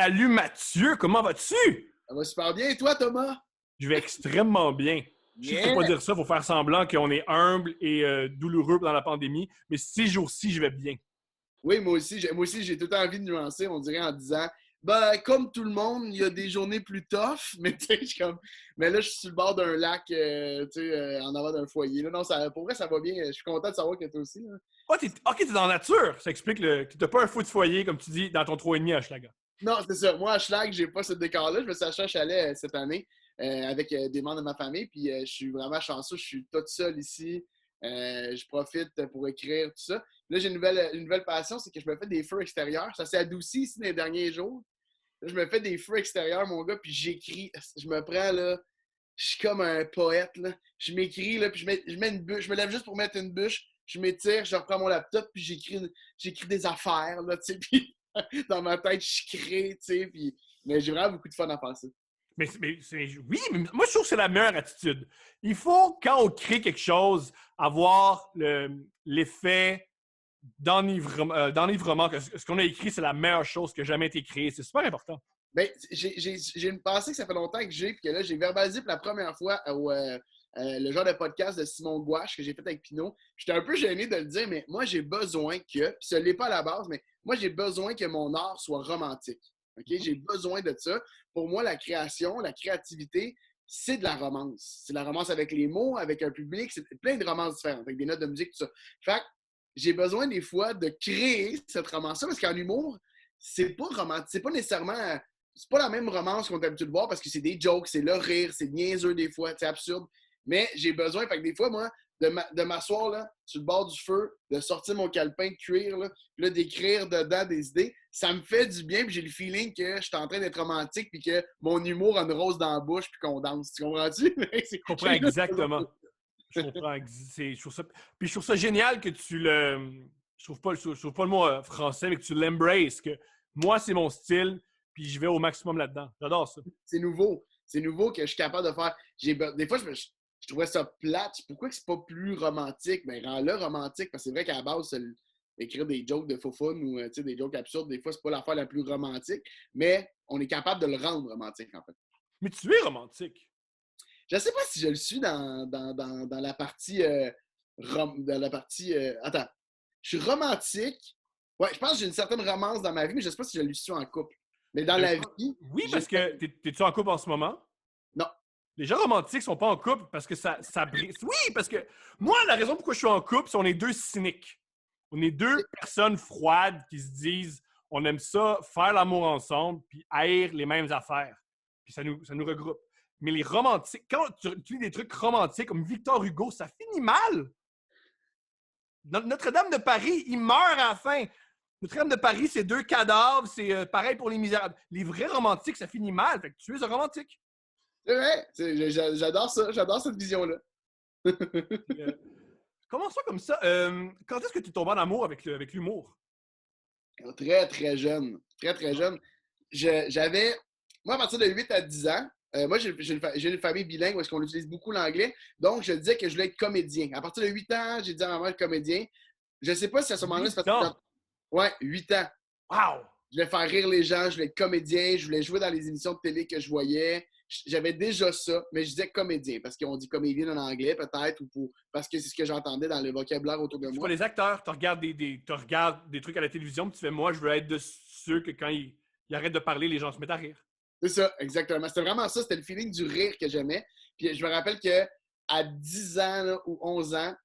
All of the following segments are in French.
Salut Mathieu, comment vas-tu? Ça va super bien. Et toi, Thomas? Je vais extrêmement bien. Je sais qu'il ne faut pas dire ça, il faut faire semblant qu'on est humble et douloureux pendant la pandémie, mais ces jours-ci, je vais bien. Oui, moi aussi, j'ai tout le temps envie de nuancer, on dirait en disant, ben, comme tout le monde, il y a des journées plus tough, mais tu sais, mais là, je suis sur le bord d'un lac, en avant d'un foyer. Là, non, pour vrai, ça va bien. Je suis content de savoir que toi aussi. Là. Ah, ok, t'es dans la nature. Ça explique que t'as pas un fou de foyer, comme tu dis, dans ton 3,5 à Schlager. Non, c'est ça. Moi, à Schlag, j'ai pas ce décor-là. Je me suis acheté un chalet cette année avec des membres de ma famille. Puis je suis vraiment chanceux. Je suis tout seul ici. Je profite pour écrire, tout ça. Là, j'ai une nouvelle passion, c'est que je me fais des feux extérieurs. Ça s'est adouci ici dans les derniers jours. Là, je me fais des feux extérieurs, mon gars, puis j'écris. Je me prends, là, je suis comme un poète, là. Je m'écris, là, puis je mets une bûche. Je me lève juste pour mettre une bûche. Je m'étire, je reprends mon laptop, puis j'écris des affaires, là, tu sais, puis dans ma tête, je crée, tu sais, puis... Mais j'ai vraiment beaucoup de fun à faire ça. Oui, mais moi, je trouve que c'est la meilleure attitude. Il faut, quand on crée quelque chose, avoir l'effet d'enivrement, que ce qu'on a écrit, c'est la meilleure chose qui a jamais été créée. C'est super important. Ben, j'ai une pensée que ça fait longtemps que j'ai, puis que là, j'ai verbalisé pour la première fois le genre de podcast de Simon Gouache que j'ai fait avec Pinot. J'étais un peu gêné de le dire, mais moi, j'ai besoin que, puis ce n'est pas à la base, mais moi, j'ai besoin que mon art soit romantique. OK? J'ai besoin de ça. Pour moi, la création, la créativité, c'est de la romance. C'est de la romance avec les mots, avec un public, c'est plein de romances différentes, avec des notes de musique, tout ça. Fait que j'ai besoin des fois de créer cette romance-là, parce qu'en humour, c'est pas romantique, c'est pas nécessairement c'est pas la même romance qu'on est habitué de voir parce que c'est des jokes, c'est le rire, c'est niaiseux des fois, c'est absurde. Mais j'ai besoin, fait que des fois, moi, de m'asseoir là, sur le bord du feu, de sortir mon calepin de cuir, là, puis là, d'écrire dedans des idées, ça me fait du bien, puis j'ai le feeling que je suis en train d'être romantique, puis que mon humour a une rose dans la bouche, puis qu'on danse. Tu comprends-tu? Je comprends exactement. Je comprends. Puis je trouve ça génial que tu le. Je trouve pas le mot français, mais que tu l'embraces. Que moi, c'est mon style, puis je vais au maximum là-dedans. J'adore ça. C'est nouveau. C'est nouveau que je suis capable de faire. Des fois, je trouvais ça plate. Pourquoi que c'est pas plus romantique? Ben, rends-le romantique, parce que c'est vrai qu'à la base, écrire des jokes de faux ou des jokes absurdes, des fois, c'est pas l'affaire la plus romantique, mais on est capable de le rendre romantique, en fait. Mais tu es romantique. Je sais pas si je le suis dans la partie. Dans la partie. Attends. Je suis romantique. Ouais, je pense que j'ai une certaine romance dans ma vie, mais je sais pas si je le suis en couple. Mais dans la vie, Oui, parce que t'es-tu en couple en ce moment? non. Les gens romantiques sont pas en couple parce que ça brise. Oui, parce que moi, la raison pourquoi je suis en couple, c'est qu'on est deux cyniques. On est deux personnes froides qui se disent on aime ça, faire l'amour ensemble, puis haïr les mêmes affaires. Puis ça nous regroupe. Mais les romantiques, quand tu lis des trucs romantiques comme Victor Hugo, ça finit mal. Notre-Dame de Paris, il meurt à la fin. Notre-Dame de Paris, c'est deux cadavres, c'est pareil pour les misérables. Les vrais romantiques, ça finit mal. Fait que tu es un romantique. C'est vrai. J'adore ça. J'adore cette vision-là. Euh, Comment ça comme ça? Quand est-ce que tu tombes en amour avec l'humour? Très, très jeune. Très, très jeune. J'avais. Moi, à partir de 8 à 10 ans, moi, j'ai une famille bilingue où est-ce qu'on utilise beaucoup l'anglais. Donc, je disais que je voulais être comédien. À partir de 8 ans, j'ai dit à ma mère comédien. Je ne sais pas si à ce moment-là, c'est 8 parce ans. que. Ouais, 8 ans. Wow! Je voulais faire rire les gens, je voulais être comédien, je voulais jouer dans les émissions de télé que je voyais. J'avais déjà ça, mais je disais comédien parce qu'on dit comédien en anglais peut-être parce que c'est ce que j'entendais dans le vocabulaire autour de Tu moi. vois les acteurs, tu regardes des trucs à la télévision, puis tu fais moi, je veux être de ceux que quand ils arrêtent de parler, les gens se mettent à rire. C'est ça, exactement. C'était vraiment ça, c'était le feeling du rire que j'aimais. Puis je me rappelle qu'à 10 ans là, ou 11 ans,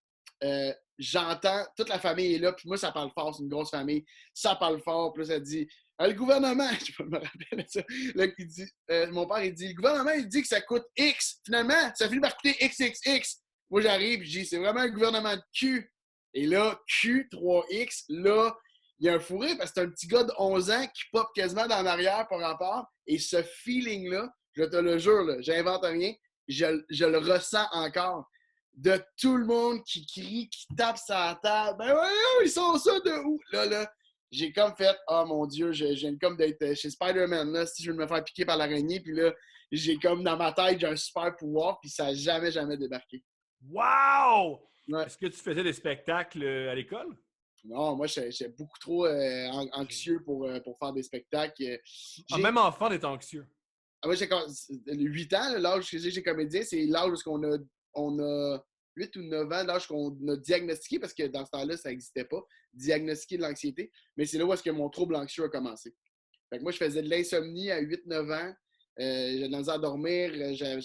j'entends, toute la famille est là, puis moi, ça parle fort, c'est une grosse famille. Ça parle fort, puis là, ça dit le gouvernement, je me rappelle ça, là, mon père, il dit le gouvernement, il dit que ça coûte X. Finalement, ça finit par coûter XXX. Moi, j'arrive, je dis c'est vraiment un gouvernement de Q. Et là, Q3X, là, il y a un fou rire parce que c'est un petit gars de 11 ans qui pop quasiment dans l'arrière par rapport. Et ce feeling-là, je te le jure, là, j'invente rien, je le ressens encore. De tout le monde qui crie, qui tape sa table. Ben ouais, ils sont ça de où? Là, j'ai comme fait, oh mon Dieu, j'ai comme d'être chez Spider-Man, là, si je veux me faire piquer par l'araignée, puis là, j'ai comme dans ma tête, j'ai un super pouvoir, puis ça n'a jamais, jamais débarqué. Wow! Ouais. Est-ce que tu faisais des spectacles à l'école? Non, moi, j'étais beaucoup trop anxieux pour faire des spectacles. Même enfant d'être anxieux. Moi, j'ai 8 ans, là, l'âge que j'ai comédien, c'est l'âge où on a 8 ou 9 ans, l'âge qu'on a diagnostiqué, parce que dans ce temps-là, ça n'existait pas, diagnostiquer de l'anxiété. Mais c'est là où est-ce que mon trouble anxieux a commencé. Fait que moi, je faisais de l'insomnie à 8-9 ans. J'avais de la misère à dormir, j'avais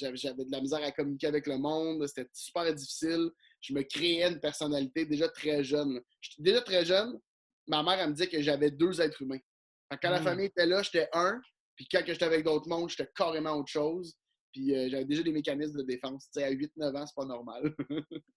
de la misère à communiquer avec le monde. C'était super difficile. Je me créais une personnalité déjà très jeune. Déjà très jeune, ma mère, elle me disait que j'avais 2 êtres humains. Fait que quand la famille était là, j'étais un. Puis quand j'étais avec d'autres mondes, j'étais carrément autre chose. Puis j'avais déjà des mécanismes de défense. Tu sais, à 8-9 ans, c'est pas normal.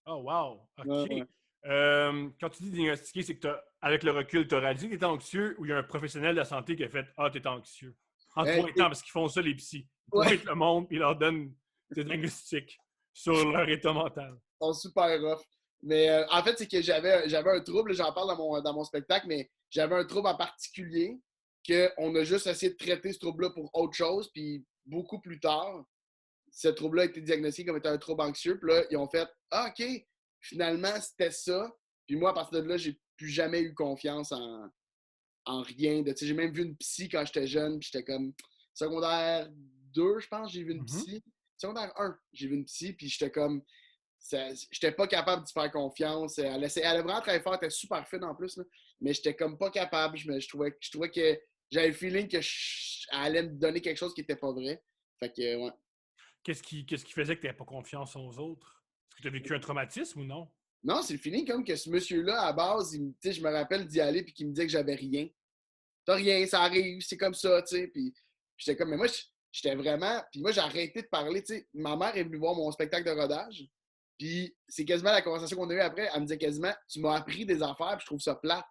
Oh, wow! Ouais, OK. ouais. Quand tu dis diagnostiquer, c'est que avec le recul, tu as réalisé que tu étais anxieux ou il y a un professionnel de la santé qui a fait ah, tu es anxieux. En te pointant, parce qu'ils font ça, les psys. Ils Ouais, pointent le monde et ils leur donnent des diagnostics sur leur état mental. ils sont super rough. Mais en fait, c'est que j'avais un trouble, j'en parle dans mon spectacle, mais j'avais un trouble en particulier qu'on a juste essayé de traiter ce trouble-là pour autre chose. Puis beaucoup plus tard, ce trouble-là a été diagnostiqué comme étant un trouble anxieux. Puis là, ils ont fait ah, OK, finalement, c'était ça. Puis moi, à partir de là, j'ai plus jamais eu confiance en rien. J'ai même vu une psy quand j'étais jeune. Puis j'étais comme secondaire 2, je pense, j'ai vu une Mhm. psy. Secondaire 1, j'ai vu une psy. Puis j'étais comme j'étais pas capable d'y faire confiance. Elle a vraiment très fort, elle était super fine en plus, là. Mais j'étais comme pas capable. Je trouvais que j'avais le feeling qu'elle allait me donner quelque chose qui était pas vrai. Fait que, ouais. Qu'est-ce qui faisait que tu n'avais pas confiance aux autres? Est-ce que tu as vécu un traumatisme ou non? Non, c'est le feeling comme que ce monsieur-là, à base, je me rappelle d'y aller puis qu'il me disait que j'avais rien. T'as rien, ça arrive, c'est comme ça, tu sais. Puis j'étais comme, mais moi, j'étais vraiment. Puis moi, j'ai arrêté de parler, tu sais. Ma mère est venue voir mon spectacle de rodage. Puis c'est quasiment la conversation qu'on a eue après. Elle me disait quasiment, tu m'as appris des affaires, puis je trouve ça plat.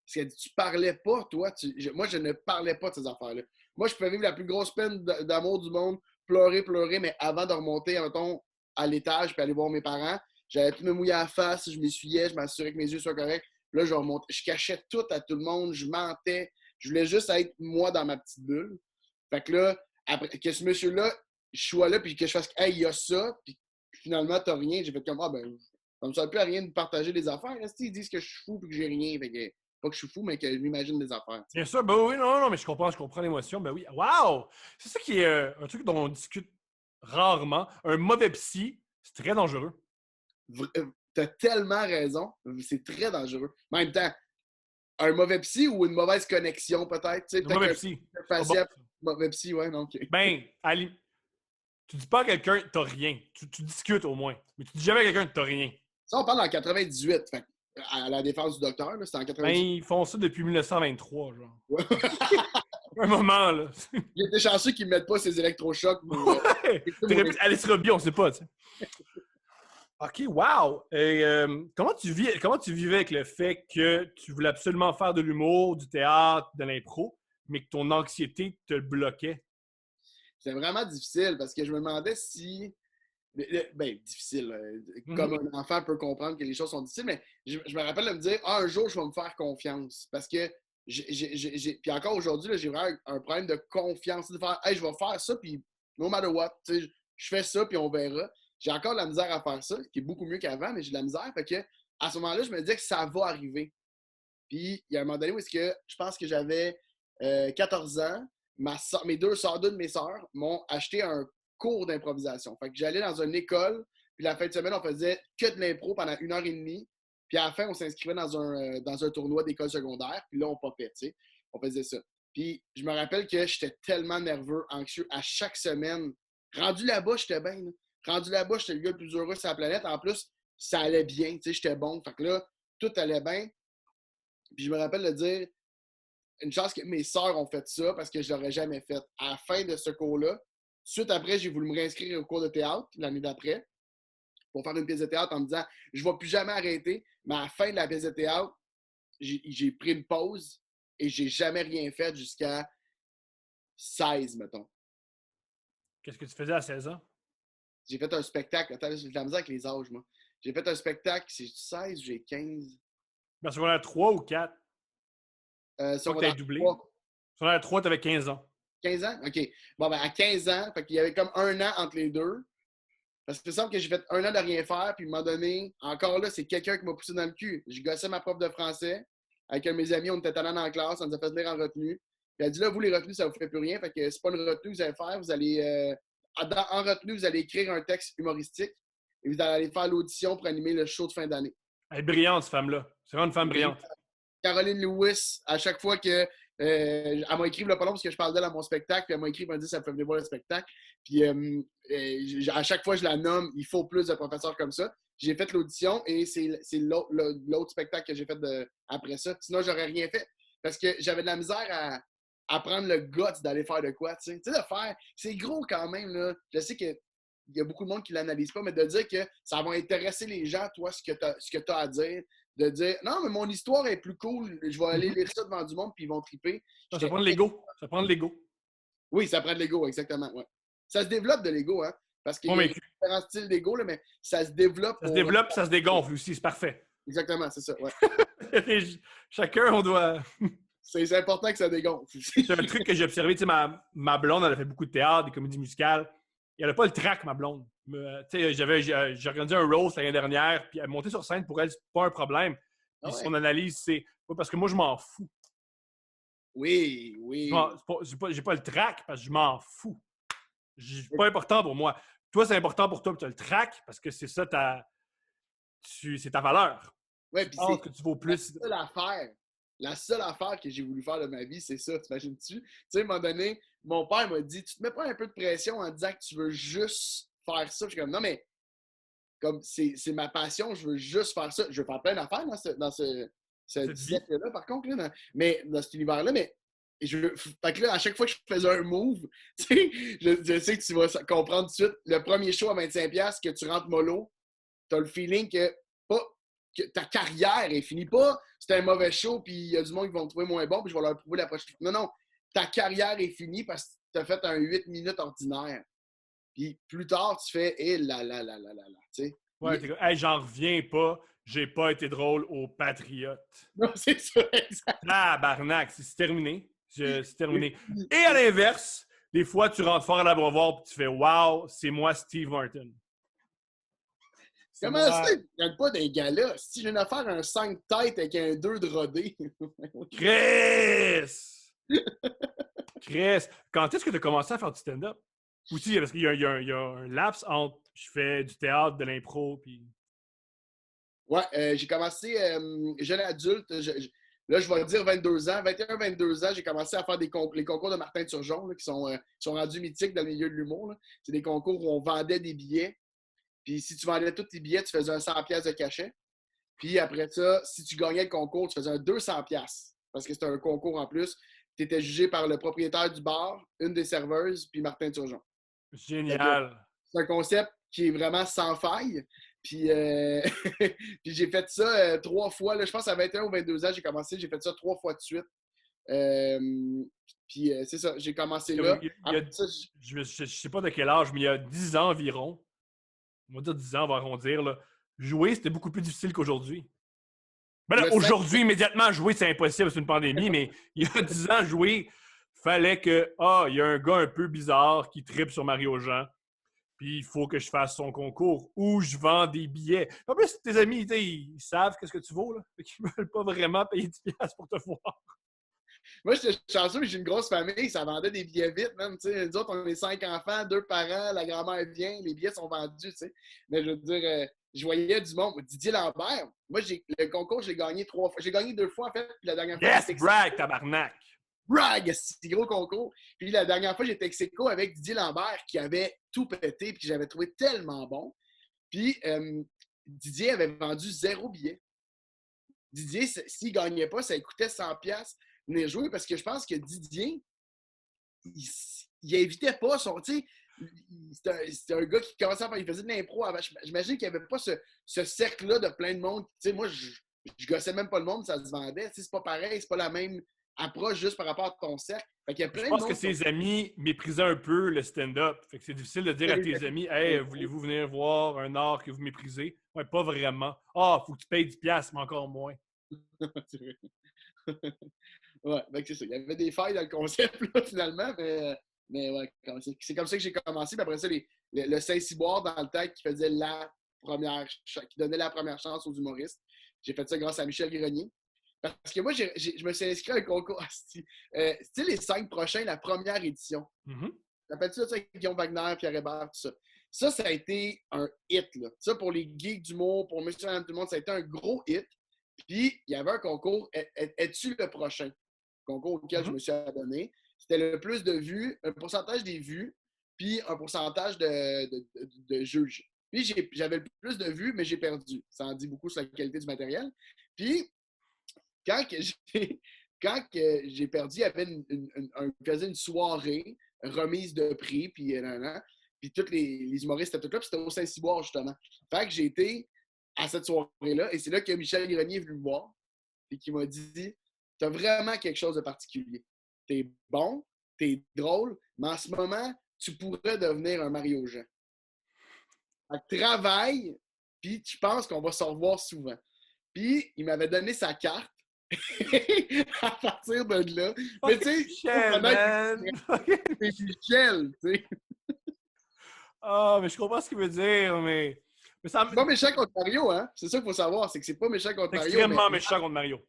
Parce qu'elle dit, tu parlais pas, toi. Moi, je ne parlais pas de ces affaires-là. Moi, je pouvais vivre la plus grosse peine d'amour du monde, pleurer, pleurer, mais avant de remonter, mettons, à l'étage puis aller voir mes parents, j'avais pu me mouiller à la face, je m'essuyais, je m'assurais que mes yeux soient corrects. Là, je remontais. Je cachais tout à tout le monde, je mentais. Je voulais juste être moi dans ma petite bulle. Fait que là, après que ce monsieur-là, je sois là, puis que je fasse, hey, il y a ça, puis finalement, t'as rien. J'ai fait comme, ah ben, ça me sert plus à rien de partager des affaires. Ils disent que je suis fou, puis que j'ai rien. Fait que, pas que je suis fou, mais que je m'imagine des affaires. Bien sûr, ben oui, non, non, mais je comprends l'émotion. Ben oui. Wow! C'est ça qui est un truc dont on discute rarement. Un mauvais psy, c'est très dangereux. T'as tellement raison. C'est très dangereux. Mais en même temps, un mauvais psy ou une mauvaise connexion, peut-être. Un Peut-être mauvais qu'un psy, c'est pas bon. patient, Ça. mauvais psy, ouais, non, OK. Ben, Ali, tu dis pas à quelqu'un t'as rien. Tu discutes au moins. Mais tu dis jamais à quelqu'un t'as rien. Ça, on parle en 98. Fait, à la défense du docteur, c'était en Ben, 98. ils font ça depuis 1923, genre. Ouais. Un moment, là. Il était chanceux qu'ils ne mettent pas ces électrochocs pour. Ouais! T'aurais pu aller sur on sait pas, tu sais. OK, wow! Et comment tu vivais avec le fait que tu voulais absolument faire de l'humour, du théâtre, de l'impro, mais que ton anxiété te le bloquait? C'était vraiment difficile parce que je me demandais si. Ben, difficile. Comme Mhm. un enfant peut comprendre que les choses sont difficiles, mais je me rappelle de me dire, ah, un jour, je vais me faire confiance. Parce que, puis encore aujourd'hui, là, j'ai vraiment un problème de confiance. De faire, hey, je vais faire ça, puis no matter what, tu sais, je fais ça, puis on verra. J'ai encore de la misère à faire ça, qui est beaucoup mieux qu'avant, mais j'ai de la misère. Fait que, à ce moment-là, je me disais que ça va arriver. Puis, il y a un moment donné où est-ce que je pense que j'avais 14 ans, mes deux de mes sœurs m'ont acheté un cours d'improvisation. Fait que j'allais dans une école, puis la fin de semaine, on faisait que de l'impro pendant 1 heure et demie. Puis à la fin, on s'inscrivait dans un tournoi d'école secondaire, puis là, on popait, tu sais. On faisait ça. Puis je me rappelle que j'étais tellement nerveux, anxieux à chaque semaine. Rendu là-bas, j'étais bien. Là. Rendu là-bas, j'étais le gars le plus heureux sur la planète. En plus, ça allait bien, tu sais, j'étais bon. Fait que là, tout allait bien. Puis je me rappelle de dire, une chance que mes sœurs ont fait ça parce que je ne l'aurais jamais fait. À la fin de ce cours-là, tout de suite après, j'ai voulu me réinscrire au cours de théâtre l'année d'après pour faire une pièce de théâtre en me disant je ne vais plus jamais arrêter. Mais à la fin de la pièce de théâtre, j'ai pris une pause et j'ai jamais rien fait jusqu'à 16, mettons. Qu'est-ce que tu faisais à 16 ans? J'ai fait un spectacle. Attends, j'ai de la misère avec les âges, moi. J'ai fait un spectacle, c'est 16 ou j'ai 15. Ben, secondaire 3 ou 4? Pas que tu aies Secondaire doublé. 3. Secondaire 3, tu avais 15 ans. 15 ans? OK. Bon, ben à 15 ans, fait qu'il y avait comme 1 an entre les deux. Parce que il me semble que j'ai fait 1 an de rien faire, puis à un moment donné, encore là, c'est quelqu'un qui m'a poussé dans le cul. Je gossais ma prof de français. Avec un de mes amis, on était talents dans la classe, on nous a fait lire en retenue. Puis elle dit là, vous, les retenues, ça vous fait plus rien. Fait que c'est pas une retenue que vous allez faire. Vous allez, en retenue, vous allez écrire un texte humoristique et vous allez aller faire l'audition pour animer le show de fin d'année. Elle est brillante, cette femme-là. C'est vraiment une femme brillante. Caroline Lewis, à chaque fois que. Elle m'a écrit le pas long parce que je parle d'elle à mon spectacle, puis elle m'a écrit, elle m'a dit ça me fait venir voir le spectacle. Puis à chaque fois, je la nomme, il faut plus de professeurs comme ça. J'ai fait l'audition et c'est l'autre spectacle que j'ai fait après ça. Sinon, j'aurais rien fait parce que j'avais de la misère à prendre le guts d'aller faire de quoi. Tu sais, de faire, c'est gros quand même. Là. Je sais qu'il y a beaucoup de monde qui ne l'analyse pas, mais de dire que ça va intéresser les gens, toi, ce que tu as à dire. De dire non, mais mon histoire est plus cool, je vais aller lire ça devant du monde puis ils vont triper. Ça prend de l'ego. Ça prend de l'ego. Oui, ça prend de l'ego, exactement. Ouais. Ça se développe de l'ego, hein? Parce qu'il y a différents styles d'ego, mais ça se développe. Ça se développe ça se dégonfle aussi, c'est parfait. Exactement, c'est ça. Ouais. Chacun, on doit. C'est important que ça dégonfle. C'est un truc que j'ai observé. Tu sais, ma blonde, elle a fait beaucoup de théâtre, des comédies musicales. Et elle n'a pas le trac, ma blonde. Tu sais, j'ai organisé un roast l'année dernière, puis elle monter sur scène, pour elle, c'est pas un problème. Puis son analyse, c'est pas parce que moi, je m'en fous. Oui. J'ai pas le trac parce que je m'en fous. C'est pas important pour moi. Toi, c'est important pour toi, puis tu as le trac parce que c'est ça c'est ta valeur. Oui, puis c'est que tu vaux plus. La seule affaire que j'ai voulu faire de ma vie, c'est ça, t'imagines-tu? Tu sais, à un moment donné, mon père m'a dit, tu te mets pas un peu de pression en disant que tu veux juste faire ça? Je suis comme, non, mais comme c'est ma passion, je veux juste faire ça. Je veux faire plein d'affaires dans ce siècle-là, par contre, là, dans cet univers-là, mais fait que là, à chaque fois que je faisais un move, tu sais, je sais que tu vas comprendre tout de suite, le premier show à 25$ que tu rentres mollo, t'as le feeling que ta carrière est finie. Pas c'est un mauvais show, puis il y a du monde qui vont me trouver moins bon, puis je vais leur prouver la prochaine fois. Non, ta carrière est finie parce que tu as fait un 8 minutes ordinaire. Puis plus tard, tu fais tu sais. Ouais, t'es comme, hey, j'en reviens pas, j'ai pas été drôle aux Patriotes. Non, c'est ça, exact. Tabarnak, c'est terminé. C'est terminé. Et à l'inverse, des fois, tu rentres fort à l'abreuvoir et tu fais wow, c'est moi, Steve Martin. Comment ça, il n'y a pas des gars-là? Si je viens de faire un 5 têtes avec un 2 de rodé. Chris! Quand est-ce que tu as commencé à faire du stand-up? Aussi, parce qu'il y a un laps entre je fais du théâtre, de l'impro, puis. Ouais, j'ai commencé jeune adulte. Là, je vais dire 22 ans. 21-22 ans, j'ai commencé à faire les concours de Martin Turgeon là, qui sont rendus mythiques dans le milieu de l'humour. C'est des concours où on vendait des billets. Puis si tu vendais tous tes billets, tu faisais un 100$ de cachet. Puis après ça, si tu gagnais le concours, tu faisais un 200$ parce que c'était un concours en plus. Tu étais jugé par le propriétaire du bar, une des serveuses, puis Martin Turgeon. Génial! C'est un concept qui est vraiment sans faille. Puis, puis j'ai fait ça 3 fois. Là, je pense à 21 ou 22 ans, j'ai commencé. J'ai fait ça 3 fois de suite. Puis c'est ça, j'ai commencé là. Je ne sais pas de quel âge, mais il y a 10 ans environ, on va dire 10 ans, on va arrondir, là, jouer, c'était beaucoup plus difficile qu'aujourd'hui. Ben là, aujourd'hui, immédiatement, jouer, c'est impossible, c'est une pandémie, mais il y a 10 ans, jouer, fallait que, il y a un gars un peu bizarre qui tripe sur Mario Jean, puis il faut que je fasse son concours ou je vends des billets. En plus, tes amis, ils savent qu'est-ce que tu vaux, là. Fait qu'ils veulent pas vraiment payer 10$ pour te voir. Moi, j'étais chanceux, mais j'ai une grosse famille, ça vendait des billets vite, même. Nous autres, on est 5 enfants, 2 parents, la grand-mère vient, les billets sont vendus, tu sais. Mais je veux dire, je voyais du monde. Didier Lambert, moi, le concours, je l'ai gagné 3 fois. J'ai gagné 2 fois, en fait, puis la dernière fois... Yes, brag, tabarnak! Brag, c'est gros concours. Puis la dernière fois, j'étais ex-aequo avec Didier Lambert qui avait tout pété, puis que j'avais trouvé tellement bon. Puis Didier avait vendu 0 billet. Didier, s'il ne gagnait pas, ça coûtait 100$ venir jouer parce que je pense que Didier, il invitait pas son. Tu sais, c'était un gars qui commençait à faire. Il faisait de l'impro avant. J'imagine qu'il n'y avait pas ce cercle-là de plein de monde. Tu sais, moi, je gossais même pas le monde, ça se vendait. Tu sais, c'est pas pareil, c'est pas la même approche juste par rapport à ton cercle. Fait qu'il y a plein je pense que ses amis méprisaient un peu le stand-up. Fait que c'est difficile de dire à tes amis, hey, voulez-vous venir voir un art que vous méprisez? Ouais, pas vraiment. Faut que tu payes 10$, mais encore moins. Ouais, c'est ça. Il y avait des failles dans le concept, là, finalement, mais Mais ouais, c'est comme ça que j'ai commencé. Puis après ça, le Saint-Cyboire dans le temps qui faisait qui donnait la première chance aux humoristes. J'ai fait ça grâce à Michel Grenier. Parce que moi, je me suis inscrit à un concours. Tu sais, les 5 prochains, la première édition. Mhm. T'appelles-tu ça avec Guillaume Wagner, Pierre Hébert, tout ça? Ça a été un hit, là. Ça, pour les geeks d'humour, pour Monsieur et tout le monde, ça a été un gros hit. Puis, il y avait un concours, Es-tu le prochain? Concours auquel je me suis abonné. C'était le plus de vues, un pourcentage des vues, puis un pourcentage de juges. Puis, j'avais le plus de vues, mais j'ai perdu. Ça en dit beaucoup sur la qualité du matériel. Puis, quand que j'ai, quand que j'ai perdu, il y avait faisait une soirée, remise de prix, puis tous les humoristes étaient tous là, puis c'était au Saint-Cyboire, justement. Fait que j'ai été à cette soirée-là, et c'est là que Michel Grenier est venu me voir, et qui m'a dit t'as vraiment quelque chose de particulier. T'es bon, t'es drôle, mais en ce moment, tu pourrais devenir un Mario Jean. Fait que travaille, puis tu penses qu'on va se revoir souvent. Puis, il m'avait donné sa carte à partir de là. Mais tu sais, Michel, man! c'est Michel, tu sais. Ah, mais je comprends ce qu'il veut dire, mais ça C'est pas méchant contre Mario, hein? C'est ça qu'il faut savoir, c'est que c'est pas méchant contre c'est Mario. extrêmement Mais... méchant contre Mario.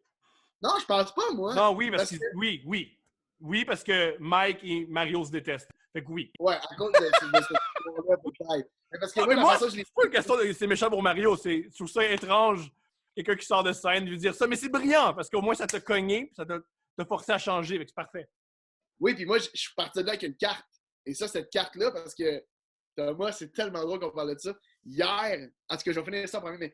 Non, je pense pas, moi. Non, oui, parce que... que... Oui, oui. Oui, parce que Mike et Mario se détestent. Fait que oui. Ouais, à cause de ce peut-être. Parce que Ah, moi, mais la moi, façon je l'ai c'est pas une question de c'est méchant pour Mario. Je trouve ça étrange, quelqu'un qui sort de scène, lui dire ça. Mais c'est brillant, parce qu'au moins, ça t'a cogné, ça t'a forcé à changer. Fait que c'est parfait. Oui, puis moi, je suis parti de là avec une carte. Et ça, cette carte-là, parce que Thomas, c'est tellement drôle qu'on parle de ça. Hier, en tout cas, je vais finir ça en premier, mais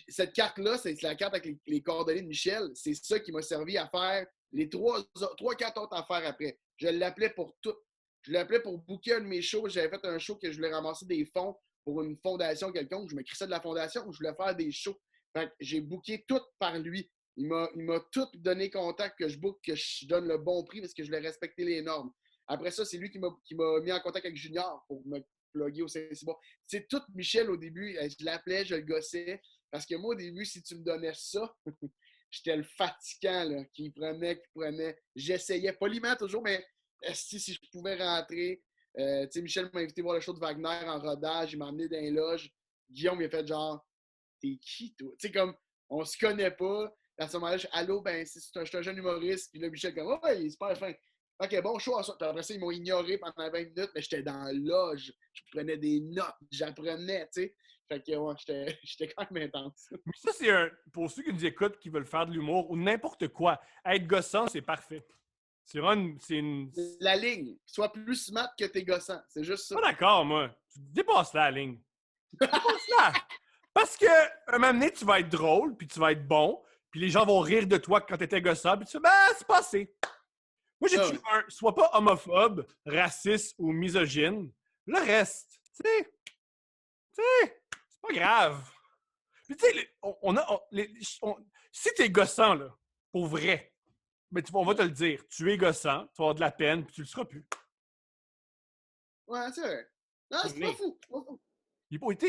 cette carte-là, c'est la carte avec les coordonnées de Michel. C'est ça qui m'a servi à faire les quatre autres affaires après. Je l'appelais pour tout. Je l'appelais pour booker un de mes shows. J'avais fait un show que je voulais ramasser des fonds pour une fondation quelconque. Je me crissais de la fondation. Je voulais faire des shows. Fait que j'ai booké tout par lui. Il m'a tout donné contact que je book, que je donne le bon prix parce que je voulais respecter les normes. Après ça, c'est lui qui m'a mis en contact avec Junior pour me plugger au Saint-Cyboire. C'est tout Michel au début. Je l'appelais, je le gossais. Parce que moi, au début, si tu me donnais ça, j'étais le fatigant là, qui prenait. J'essayais poliment toujours, mais si je pouvais rentrer. Michel m'a invité voir le show de Wagner en rodage. Il m'a emmené dans les loges. Guillaume, il a fait genre, t'es qui, toi? Tu sais, comme, on se connaît pas. À ce moment-là, je dis, allô, ben, c'est un jeune humoriste. Puis là, Michel, comme, oh, ouais, il est super fin. OK, bon show. Puis après ça, ils m'ont ignoré pendant 20 minutes, mais j'étais dans la loge. Je prenais des notes, j'apprenais, tu sais. Fait que, ouais, j'étais quand même intense. Mais ça, pour ceux qui nous écoutent, qui veulent faire de l'humour ou n'importe quoi, être gossant, c'est parfait. C'est vraiment une. La ligne. Sois plus smart que tes gossants. C'est juste ça. Pas d'accord, moi. Tu dépasses la ligne. Dépasse-la! Parce que, un moment donné, tu vas être drôle, puis tu vas être bon, puis les gens vont rire de toi quand t'étais gossant, puis tu fais, ben, c'est passé. Moi, j'ai toujours sois pas homophobe, raciste ou misogyne. Le reste, tu sais, c'est pas grave. Puis, tu sais, si t'es gossant, là, pour vrai, ben, on va te le dire, tu es gossant, tu vas avoir de la peine, puis tu le seras plus. Ouais, c'est vrai. Non, c'est pas fou.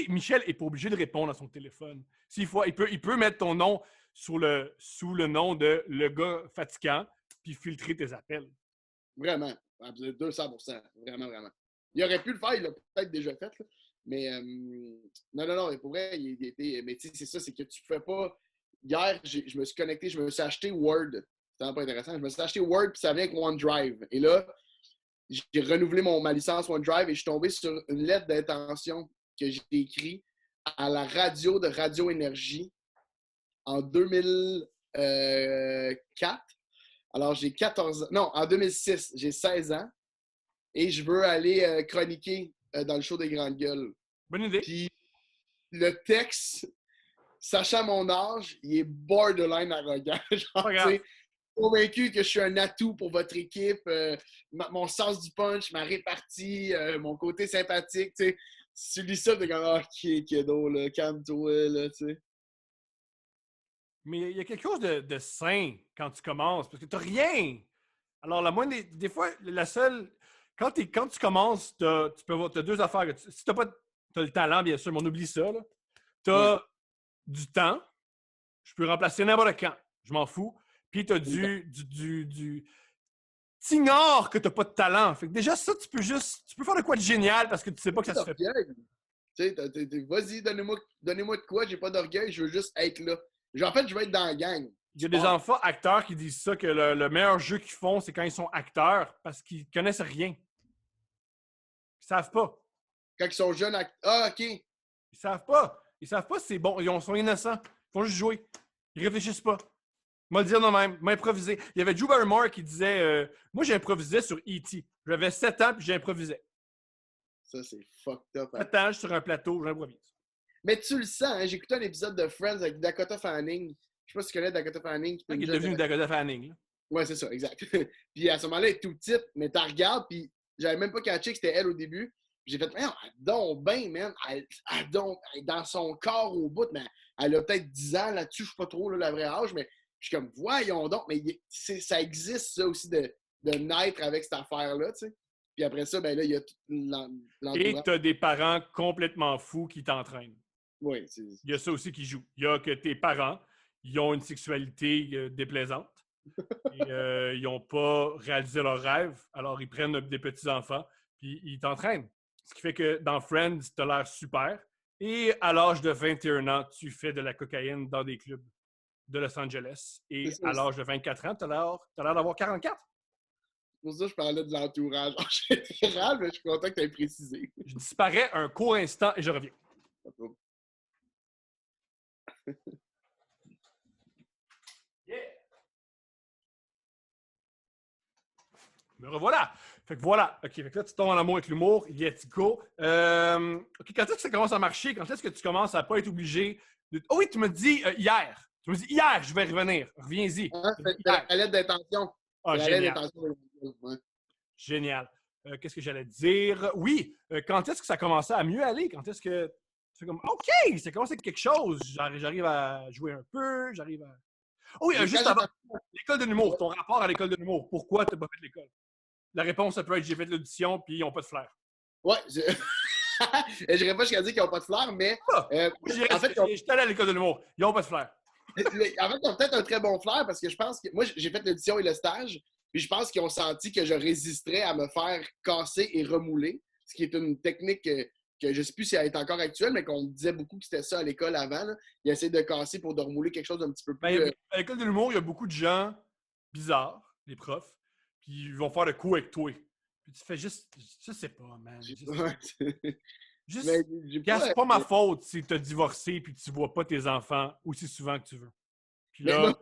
Michel n'est pas obligé de répondre à son téléphone. S'il faut, il peut mettre ton nom sous le nom de le gars fatigant, puis filtrer tes appels. Vraiment. 200%. Vraiment, vraiment. Il aurait pu le faire, il l'a peut-être déjà fait. Là. Mais non, mais pour vrai, il était. Mais tu sais, c'est ça, c'est que tu ne fais pas. Hier, je me suis connecté, je me suis acheté Word. C'est vraiment pas intéressant. Je me suis acheté Word, puis ça vient avec OneDrive. Et là, j'ai renouvelé ma licence OneDrive et je suis tombé sur une lettre d'intention que j'ai écrite à la radio de Radio Énergie en 2004. Alors, j'ai 14 ans. Non, en 2006, j'ai 16 ans et je veux aller chroniquer dans le show des Grandes Gueules. Bonne idée. Puis, le texte, sachant mon âge, il est borderline arrogant. Genre, tu sais, convaincu que je suis un atout pour votre équipe, mon sens du punch, ma répartie, mon côté sympathique, tu sais. Si tu lis ça, t'es comme, ah, qui est drôle, calme-toi, là, tu sais. Mais il y a quelque chose de sain quand tu commences, parce que t'as rien. Alors, la moindre des fois, la seule. Quand tu commences, t'as deux affaires. Si t'as le talent, bien sûr, mais on oublie ça. T'as du temps. Je peux remplacer n'importe quand. Je m'en fous. Puis t'as t'ignores que t'as pas de talent. Fait que déjà, ça, tu peux faire de quoi de génial parce que tu sais pas que ça se fait pas. Tu sais, vas-y, donnez-moi de quoi, j'ai pas d'orgueil, je veux juste être là. En fait, je veux être dans la gang. Il y a des enfants acteurs qui disent ça, que le meilleur jeu qu'ils font, c'est quand ils sont acteurs parce qu'ils connaissent rien. Ils savent pas. Quand ils sont jeunes Ah, OK. Ils savent pas. Ils savent pas si c'est bon. Ils sont innocents. Ils font juste jouer. Ils réfléchissent pas. Moi, le dire non même. M'improviser. Il y avait Drew Barrymore qui disait moi, j'ai improvisé sur E.T. J'avais 7 ans puis j'ai improvisé. Ça, c'est fucked up. 7 ans, je suis sur un plateau, j'improvise. Mais tu le sens, hein? J'ai écouté un épisode de Friends avec Dakota Fanning. Je sais pas si tu connais Dakota Fanning. Qui est devenu Dakota Fanning. Là. Ouais, c'est ça, exact. Puis à ce moment-là, elle est tout petite, mais tu regardes, puis j'avais même pas catché que c'était elle au début. Puis j'ai fait, elle donc ben, man. Elle est dans son corps au bout, mais elle a peut-être 10 ans là-dessus, je sais pas trop là, le vrai âge, mais je suis comme, voyons donc, mais ça existe, ça aussi, de naître avec cette affaire-là, tu sais. Puis après ça, ben là, il y a tout l'entourage. Et tu as des parents complètement fous qui t'entraînent. Oui, il y a ça aussi qui joue. Il y a que tes parents, ils ont une sexualité déplaisante. Et, ils n'ont pas réalisé leur rêve. Alors, ils prennent des petits-enfants puis ils t'entraînent. Ce qui fait que dans Friends, tu as l'air super. Et à l'âge de 21 ans, tu fais de la cocaïne dans des clubs de Los Angeles. Et à l'âge de 24 ans, tu as l'air d'avoir 44. Pour ça, je parlais de l'entourage en général, mais je suis content que tu aies précisé. Je disparais un court instant et je reviens. Yeah! Me revoilà! Fait que voilà. OK, fait que là, tu tombes en amour avec l'humour. Let's go. OK, quand est-ce que ça commence à marcher? Quand est-ce que tu commences à pas être obligé de... Oh oui, tu me dis hier. Tu me dis hier, je vais revenir. Reviens-y. C'est la lettre d'intention. Ah, génial. Génial. Qu'est-ce que j'allais dire? Oui, quand est-ce que ça a commencé à mieux aller? Quand est-ce que c'est comme, OK, ça commence à être quelque chose. J'arrive à jouer un peu, j'arrive à... Oh oui, juste avant, l'école de l'humour, ton rapport à l'école de l'humour. Pourquoi tu n'as pas fait l'école? La réponse, ça peut être, j'ai fait l'audition, puis ils n'ont pas de flair. Ouais, je n'irais pas jusqu'à dire qu'ils n'ont pas de flair, mais... en fait, j'étais allé à l'école de l'humour. Ils n'ont pas de flair. En fait, ils ont peut-être un très bon flair, parce que je pense que... Moi, j'ai fait l'audition et le stage, puis je pense qu'ils ont senti que je résisterais à me faire casser et remouler, ce qui est une technique que je ne sais plus si elle est encore actuelle, mais qu'on disait beaucoup que c'était ça à l'école avant. Là. Ils essaient de casser pour de remouler quelque chose d'un petit peu plus... À l'école de l'humour, il y a beaucoup de gens bizarres, les profs, puis ils vont faire le coup avec toi. Puis tu fais juste... Je sais pas, man. C'est pas ma faute si tu as divorcé puis tu vois pas tes enfants aussi souvent que tu veux. Puis là,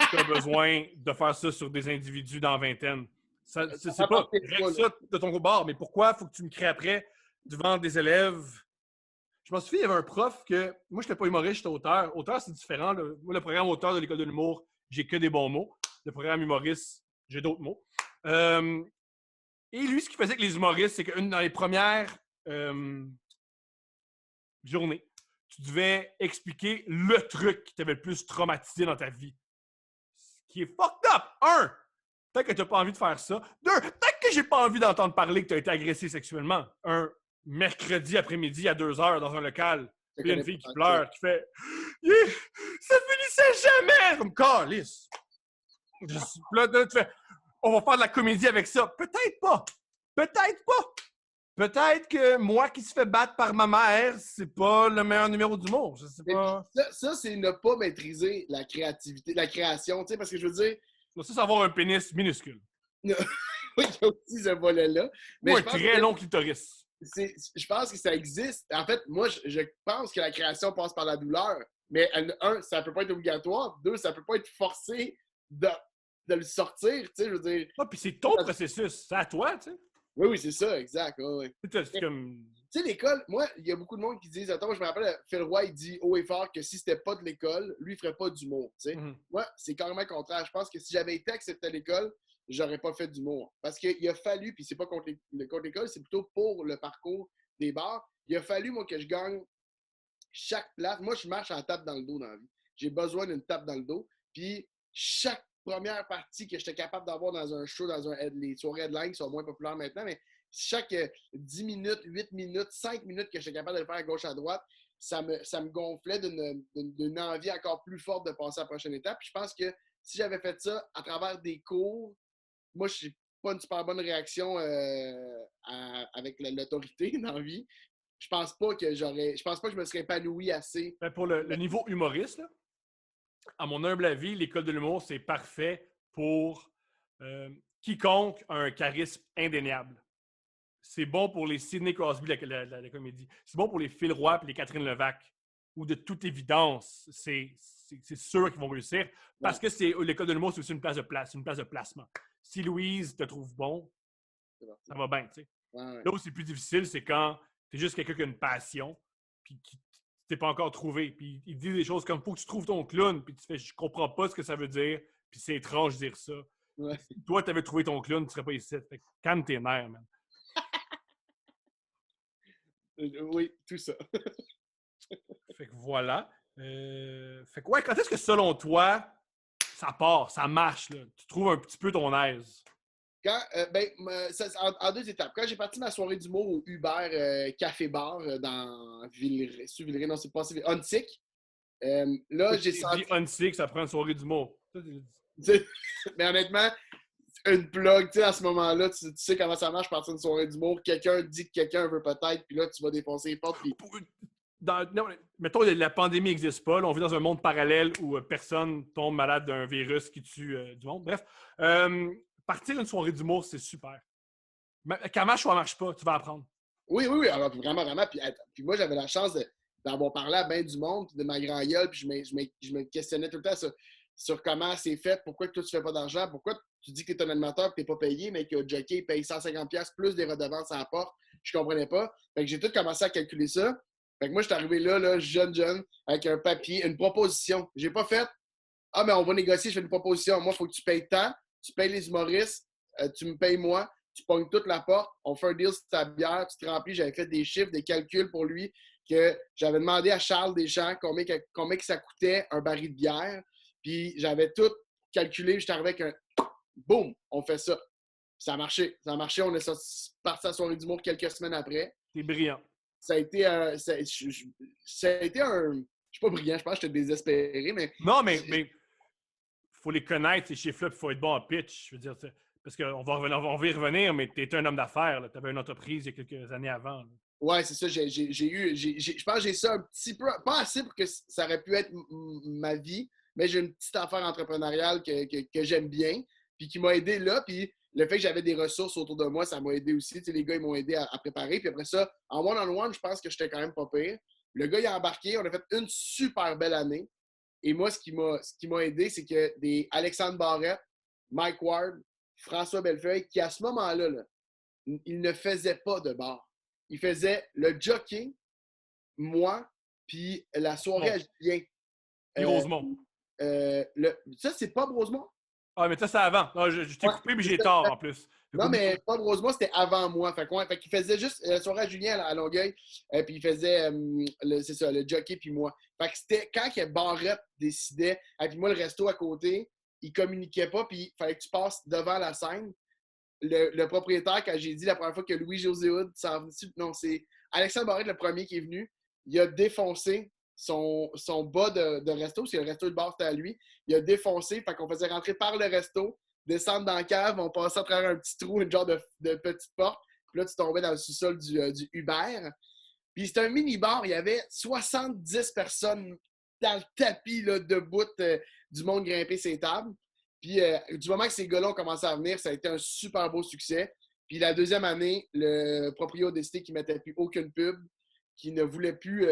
tu as besoin de faire ça sur des individus dans vingtaine. C'est pas règle ça de ton bord, mais pourquoi faut que tu me crées après devant des élèves? Je m'en souviens, il y avait un prof que... Moi, je n'étais pas humoriste, j'étais auteur. Auteur, c'est différent. Moi, le programme auteur de l'école de l'humour, j'ai que des bons mots. Le programme humoriste, j'ai d'autres mots. Et lui, ce qu'il faisait avec les humoristes, c'est que dans les premières journées, tu devais expliquer le truc qui t'avait le plus traumatisé dans ta vie. Ce qui est fucked up! Peut-être que tu n'as pas envie de faire ça. 2, peut-être que j'ai pas envie d'entendre parler que tu as été agressé sexuellement. Mercredi après-midi à 2h dans un local, il y a une fille qui pleure, qui fait ça finissait jamais! Comme calice. Là, tu fais on va faire de la comédie avec ça. Peut-être pas. Peut-être pas. Peut-être que moi qui se fais battre par ma mère, c'est pas le meilleur numéro d'humour. Je sais pas. Ça, c'est ne pas maîtriser la créativité, la création, tu sais, parce que je veux dire. Ça, c'est avoir un pénis minuscule. Oui, il y a aussi ce volet-là. Ou un très long clitoris. Je pense que ça existe. En fait, moi, je pense que la création passe par la douleur. Mais ça peut pas être obligatoire. 2, ça peut pas être forcé de le sortir, tu sais, je veux dire. Ah, puis c'est ton processus. C'est à toi, tu sais. Oui, c'est ça, exact. Ouais. C'est comme... Tu sais, l'école, moi, il y a beaucoup de monde qui disent, attends, moi, je me rappelle, Phil Roy, il dit haut et fort que si c'était pas de l'école, lui, il ferait pas d'humour, tu sais. Moi, c'est carrément le contraire. Je pense que si j'avais été accepté à l'école, j'aurais pas fait d'humour. Parce qu'il a fallu, puis c'est pas contre l'école, c'est plutôt pour le parcours des bars, il a fallu, moi, que je gagne chaque place. Moi, je marche en tape dans le dos dans la vie. J'ai besoin d'une tape dans le dos. Puis, chaque première partie que j'étais capable d'avoir dans un show, les soirées headline qui sont moins populaires maintenant, mais chaque 10 minutes, 8 minutes, 5 minutes que j'étais capable de le faire à gauche, à droite, ça me gonflait d'une envie encore plus forte de passer à la prochaine étape. Puis je pense que si j'avais fait ça à travers des cours, moi, pas une super bonne réaction avec l'autorité dans la vie, je pense pas que je me serais épanoui assez. Ben, pour le niveau humoriste, là, à mon humble avis, l'école de l'humour, c'est parfait pour quiconque a un charisme indéniable. C'est bon pour les Sidney Crosby, la comédie. C'est bon pour les Phil Roy et les Catherine Levac. Ou de toute évidence, c'est sûr qu'ils vont réussir. Parce que l'école de l'humour, c'est aussi une place de placement. Si Louise te trouve bon, ça va bien, tu sais. Ouais. Là où c'est plus difficile, c'est quand t'es juste quelqu'un qui a une passion, puis qui t'es pas encore trouvé. Puis il dit des choses comme faut que tu trouves ton clown, puis tu fais je comprends pas ce que ça veut dire, puis c'est étrange de dire ça. Ouais. Si toi, t'avais trouvé ton clown, tu serais pas ici. Fait que calme tes nerfs, man. Oui, tout ça. Fait que voilà. Fait que ouais, quand est-ce que selon toi, ça part, ça marche, là? Tu trouves un petit peu ton aise? Quand, en deux étapes. Quand j'ai parti ma soirée d'humour au Uber Café Bar dans Villeray, Villeray, non, c'est pas Ontic. Là, j'ai senti. Dit Unsick, ça prend une soirée d'humour. Mais honnêtement, une plug, tu sais, à ce moment-là, tu sais comment ça marche partir d'une soirée d'humour. Quelqu'un dit que quelqu'un veut peut-être, puis là, tu vas défoncer les portes. Puis... Non, mettons, la pandémie n'existe pas. Là, on vit dans un monde parallèle où personne tombe malade d'un virus qui tue du monde. Bref, partir une soirée d'humour, c'est super. Qu'elle marche ou elle marche pas, tu vas apprendre. Oui. Alors, vraiment, vraiment. Puis moi, j'avais la chance d'avoir parlé à bien du monde, de ma grand gueule, puis je me questionnais tout le temps sur comment c'est fait, pourquoi toi, tu fais pas d'argent, pourquoi tu dis que tu es un animateur et que tu n'es pas payé, mais que le jockey paye 150$ plus des redevances à la porte. Je comprenais pas. Fait que j'ai tout commencé à calculer ça. Fait que moi, je suis arrivé là, jeune, avec un papier, une proposition. J'ai pas fait « Ah, mais on va négocier, je fais une proposition. Moi, il faut que tu payes tant, tu payes les humoristes, tu me payes moi, tu pognes toute la porte, on fait un deal sur ta bière, tu te remplis. » J'avais fait des chiffres, des calculs pour lui, que j'avais demandé à Charles Deschamps combien que ça coûtait un baril de bière. Puis j'avais tout calculé, j'étais arrivé avec un « Boum! » On fait ça. Ça a marché. On est parti à la soirée d'humour quelques semaines après. C'est brillant. Ça a été un. Je suis pas brillant, je pense que j'étais désespéré, mais. Non, mais faut les connaître, ces chiffres-là, puis il faut être bon en pitch. Je veux dire, parce qu'on va y revenir, mais tu étais un homme d'affaires. Tu avais une entreprise il y a quelques années avant. Là. Ouais, c'est ça. Je pense que j'ai ça un petit peu. Pas assez pour que ça aurait pu être ma vie, mais j'ai une petite affaire entrepreneuriale que j'aime bien, puis qui m'a aidé là. Puis le fait que j'avais des ressources autour de moi, ça m'a aidé aussi. Tu sais, les gars, ils m'ont aidé à préparer. Puis après ça, en one-on-one, je pense que j'étais quand même pas pire. Le gars, il a embarqué. On a fait une super belle année. Et moi, ce qui m'a aidé, c'est que des Alexandre Barrette, Mike Ward, François Bellefeuille, qui à ce moment-là, là, ils ne faisaient pas de bar. Ils faisaient le jockey, moi, puis la soirée à Julien. Puis Rosemont. Ça, c'est pas Rosemont? Ah, mais ça, c'est avant. Non, je t'ai coupé, mais j'ai tort en plus. Non, mais Paul Rosemont, c'était avant moi. Fait qu'il faisait juste la soirée à Julien à Longueuil, puis il faisait, c'est ça, le jockey puis moi. Fait que c'était quand que Barrette décidait, et puis moi, le resto à côté, il communiquait pas, puis il fallait que tu passes devant la scène. Le propriétaire, quand j'ai dit la première fois que Louis-José Hood non, c'est Alexandre Barrette, le premier qui est venu, il a défoncé son bas de resto, parce que le resto de bar, c'était à lui. Il a défoncé, fait qu'on faisait rentrer par le resto, descendre dans la cave, on passait à travers un petit trou, une genre de petite porte. Puis là, tu tombais dans le sous-sol du Uber. Puis c'était un mini-bar. Il y avait 70 personnes dans le tapis, là, debout, du monde grimpé ses tables. Puis du moment que ces gars-là ont commencé à venir, ça a été un super beau succès. Puis la deuxième année, le proprio a décidé qu'il ne mettait plus aucune pub, qu'il ne voulait plus,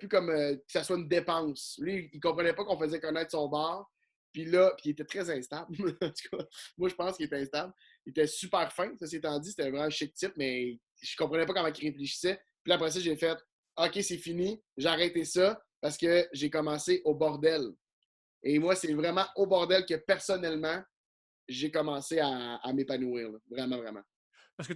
comme que ça soit une dépense. Lui, il ne comprenait pas qu'on faisait connaître son bar. Puis là, il était très instable. En tout cas, moi, je pense qu'il était instable. Il était super fin, ça s'étant dit. C'était vraiment un chic type, mais je comprenais pas comment il réfléchissait. Puis après ça, j'ai fait « OK, c'est fini. J'ai arrêté ça parce que j'ai commencé au bordel. » Et moi, c'est vraiment au bordel que, personnellement, j'ai commencé à m'épanouir. Là. Vraiment, vraiment. Parce que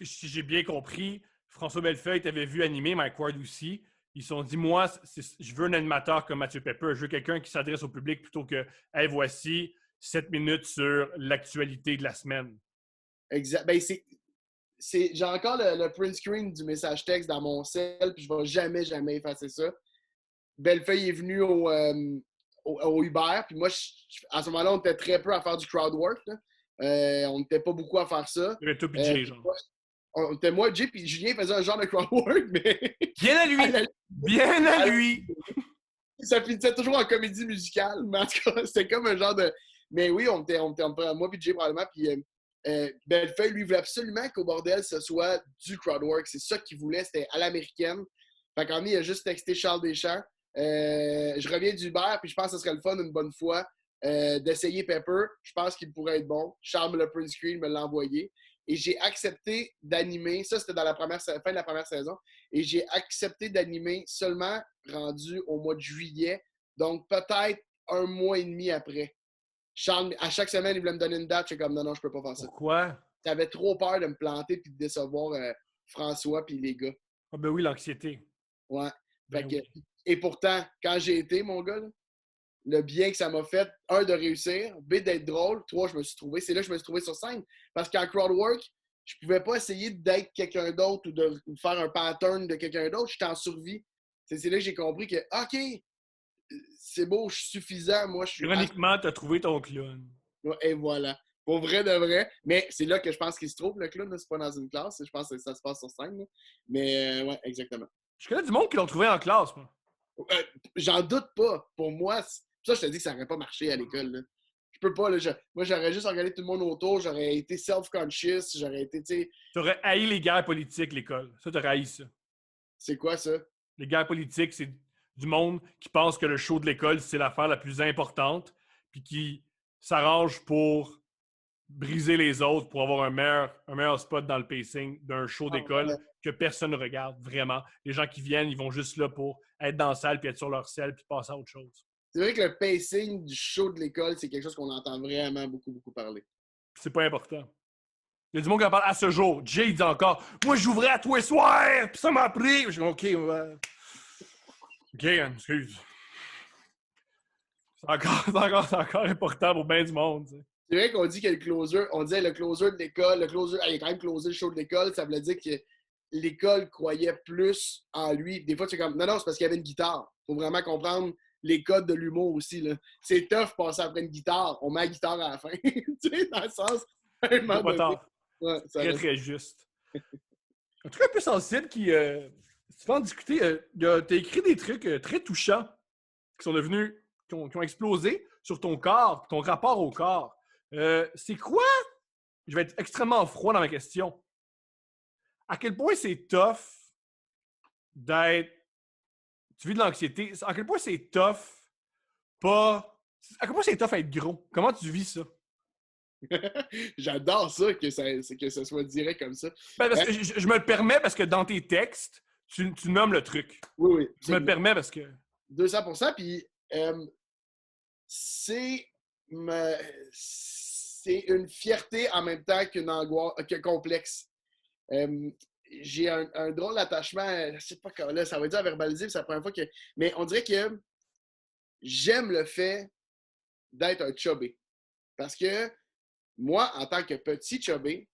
si j'ai bien compris, François Bellefeuille t'avait vu animer, Mike Ward aussi. Ils se sont dit, moi, je veux un animateur comme Mathieu Pepper. Je veux quelqu'un qui s'adresse au public plutôt que « Hey, voici 7 minutes sur l'actualité de la semaine. » Exact. Ben, j'ai encore le print screen du message texte dans mon cell, puis je ne vais jamais, jamais effacer ça. Bellefeuille est venu au Uber, puis moi, à ce moment-là, on était très peu à faire du crowd work. Là. On n'était pas beaucoup à faire ça. Il y avait toi et Jay, genre. On était moi, Jay, puis Julien faisait un genre de crowd work, mais... Bien à lui! Bien à lui! Ça finissait toujours en comédie musicale, mais en tout cas, c'était comme un genre de... Mais oui, on était moi puis Jay probablement, puis Bellefeuille, lui, voulait absolument qu'au bordel, ce soit du crowd work. C'est ça qu'il voulait, c'était à l'américaine. Fait qu'en il a juste texté Charles Deschamps. Je reviens d'Uber, puis je pense que ce serait le fun une bonne fois d'essayer Pepper. Je pense qu'il pourrait être bon. Charles me l'a print screen, me l'a envoyé. Et j'ai accepté d'animer, ça c'était dans la fin de la première saison, et j'ai accepté d'animer seulement rendu au mois de juillet, donc peut-être un mois et demi après. Charles, à chaque semaine, il voulait me donner une date, j'étais comme non, je peux pas faire ça. Pourquoi? J'avais trop peur de me planter puis de décevoir François puis les gars. Ah ben oui, l'anxiété. Ouais. Ben Fait que, oui. et pourtant, quand j'ai été, mon gars, là, le bien que ça m'a fait, un, de réussir, B, d'être drôle, trois, je me suis trouvé. C'est là que je me suis trouvé sur scène. Parce qu'en crowd work, je pouvais pas essayer d'être quelqu'un d'autre ou de faire un pattern de quelqu'un d'autre. J'étais en survie. C'est là que j'ai compris que, OK, c'est beau, je suis suffisant. Moi, je suis. Ironiquement, t'as trouvé ton clown. Et voilà. Pour vrai de vrai. Mais c'est là que je pense qu'il se trouve, le clown. C'est pas dans une classe. Je pense que ça se passe sur scène. Là. Mais, ouais, exactement. Je connais du monde qui l'ont trouvé en classe, moi. J'en doute pas. Pour moi, ça, je te dis que ça n'aurait pas marché à l'école. Là. Je peux pas. Là, moi, j'aurais juste regardé tout le monde autour. J'aurais été self-conscious. J'aurais été, tu sais. T'aurais haï les guerres politiques, l'école. Ça, t'aurais haï ça. C'est quoi ça? Les guerres politiques, c'est du monde qui pense que le show de l'école, c'est l'affaire la plus importante, puis qui s'arrange pour briser les autres pour avoir un meilleur spot dans le pacing d'un show d'école que personne ne regarde, vraiment. Les gens qui viennent, ils vont juste là pour être dans la salle, puis être sur leur selle, puis passer à autre chose. C'est vrai que le pacing du show de l'école, c'est quelque chose qu'on entend vraiment beaucoup, beaucoup parler. C'est pas important. Il y a du monde qui en parle à ce jour. Jay, il dit encore « Moi, j'ouvrais à tous les soirs, puis ça m'a pris. » Je dis « OK, OK, excuse. » C'est encore important pour bien du monde. Tu sais. C'est vrai qu'on dit que le closer, on disait le closer de l'école, il a quand même closé le show de l'école, ça voulait dire que l'école croyait plus en lui. Des fois, tu es comme, non, c'est parce qu'il y avait une guitare. Il faut vraiment comprendre les codes de l'humour aussi. Là. C'est tough de passer après une guitare. On met la guitare à la fin. Tu sais, dans le sens, C'est pas tard. Ouais, très, très juste. Un truc un peu sensible qui, tu vas en discuter, t'as écrit des trucs très touchants qui sont devenus, qui ont explosé sur ton corps, ton rapport au corps. C'est quoi? Je vais être extrêmement froid dans ma question. À quel point c'est tough d'être... Tu vis de l'anxiété. À quel point c'est tough pas... À quel point c'est tough être gros? Comment tu vis ça? J'adore ça, que ça soit direct comme ça. Ben, parce que je me le permets parce que dans tes textes, tu nommes le truc. Oui, oui. Je me le permets parce que... 200%. Puis c'est une fierté en même temps qu'une angoisse, complexe. J'ai un drôle d'attachement, je sais pas comment là, ça va dire à verbaliser, c'est la première fois que. Mais on dirait que j'aime le fait d'être un chubby. Parce que moi, en tant que petit chubby,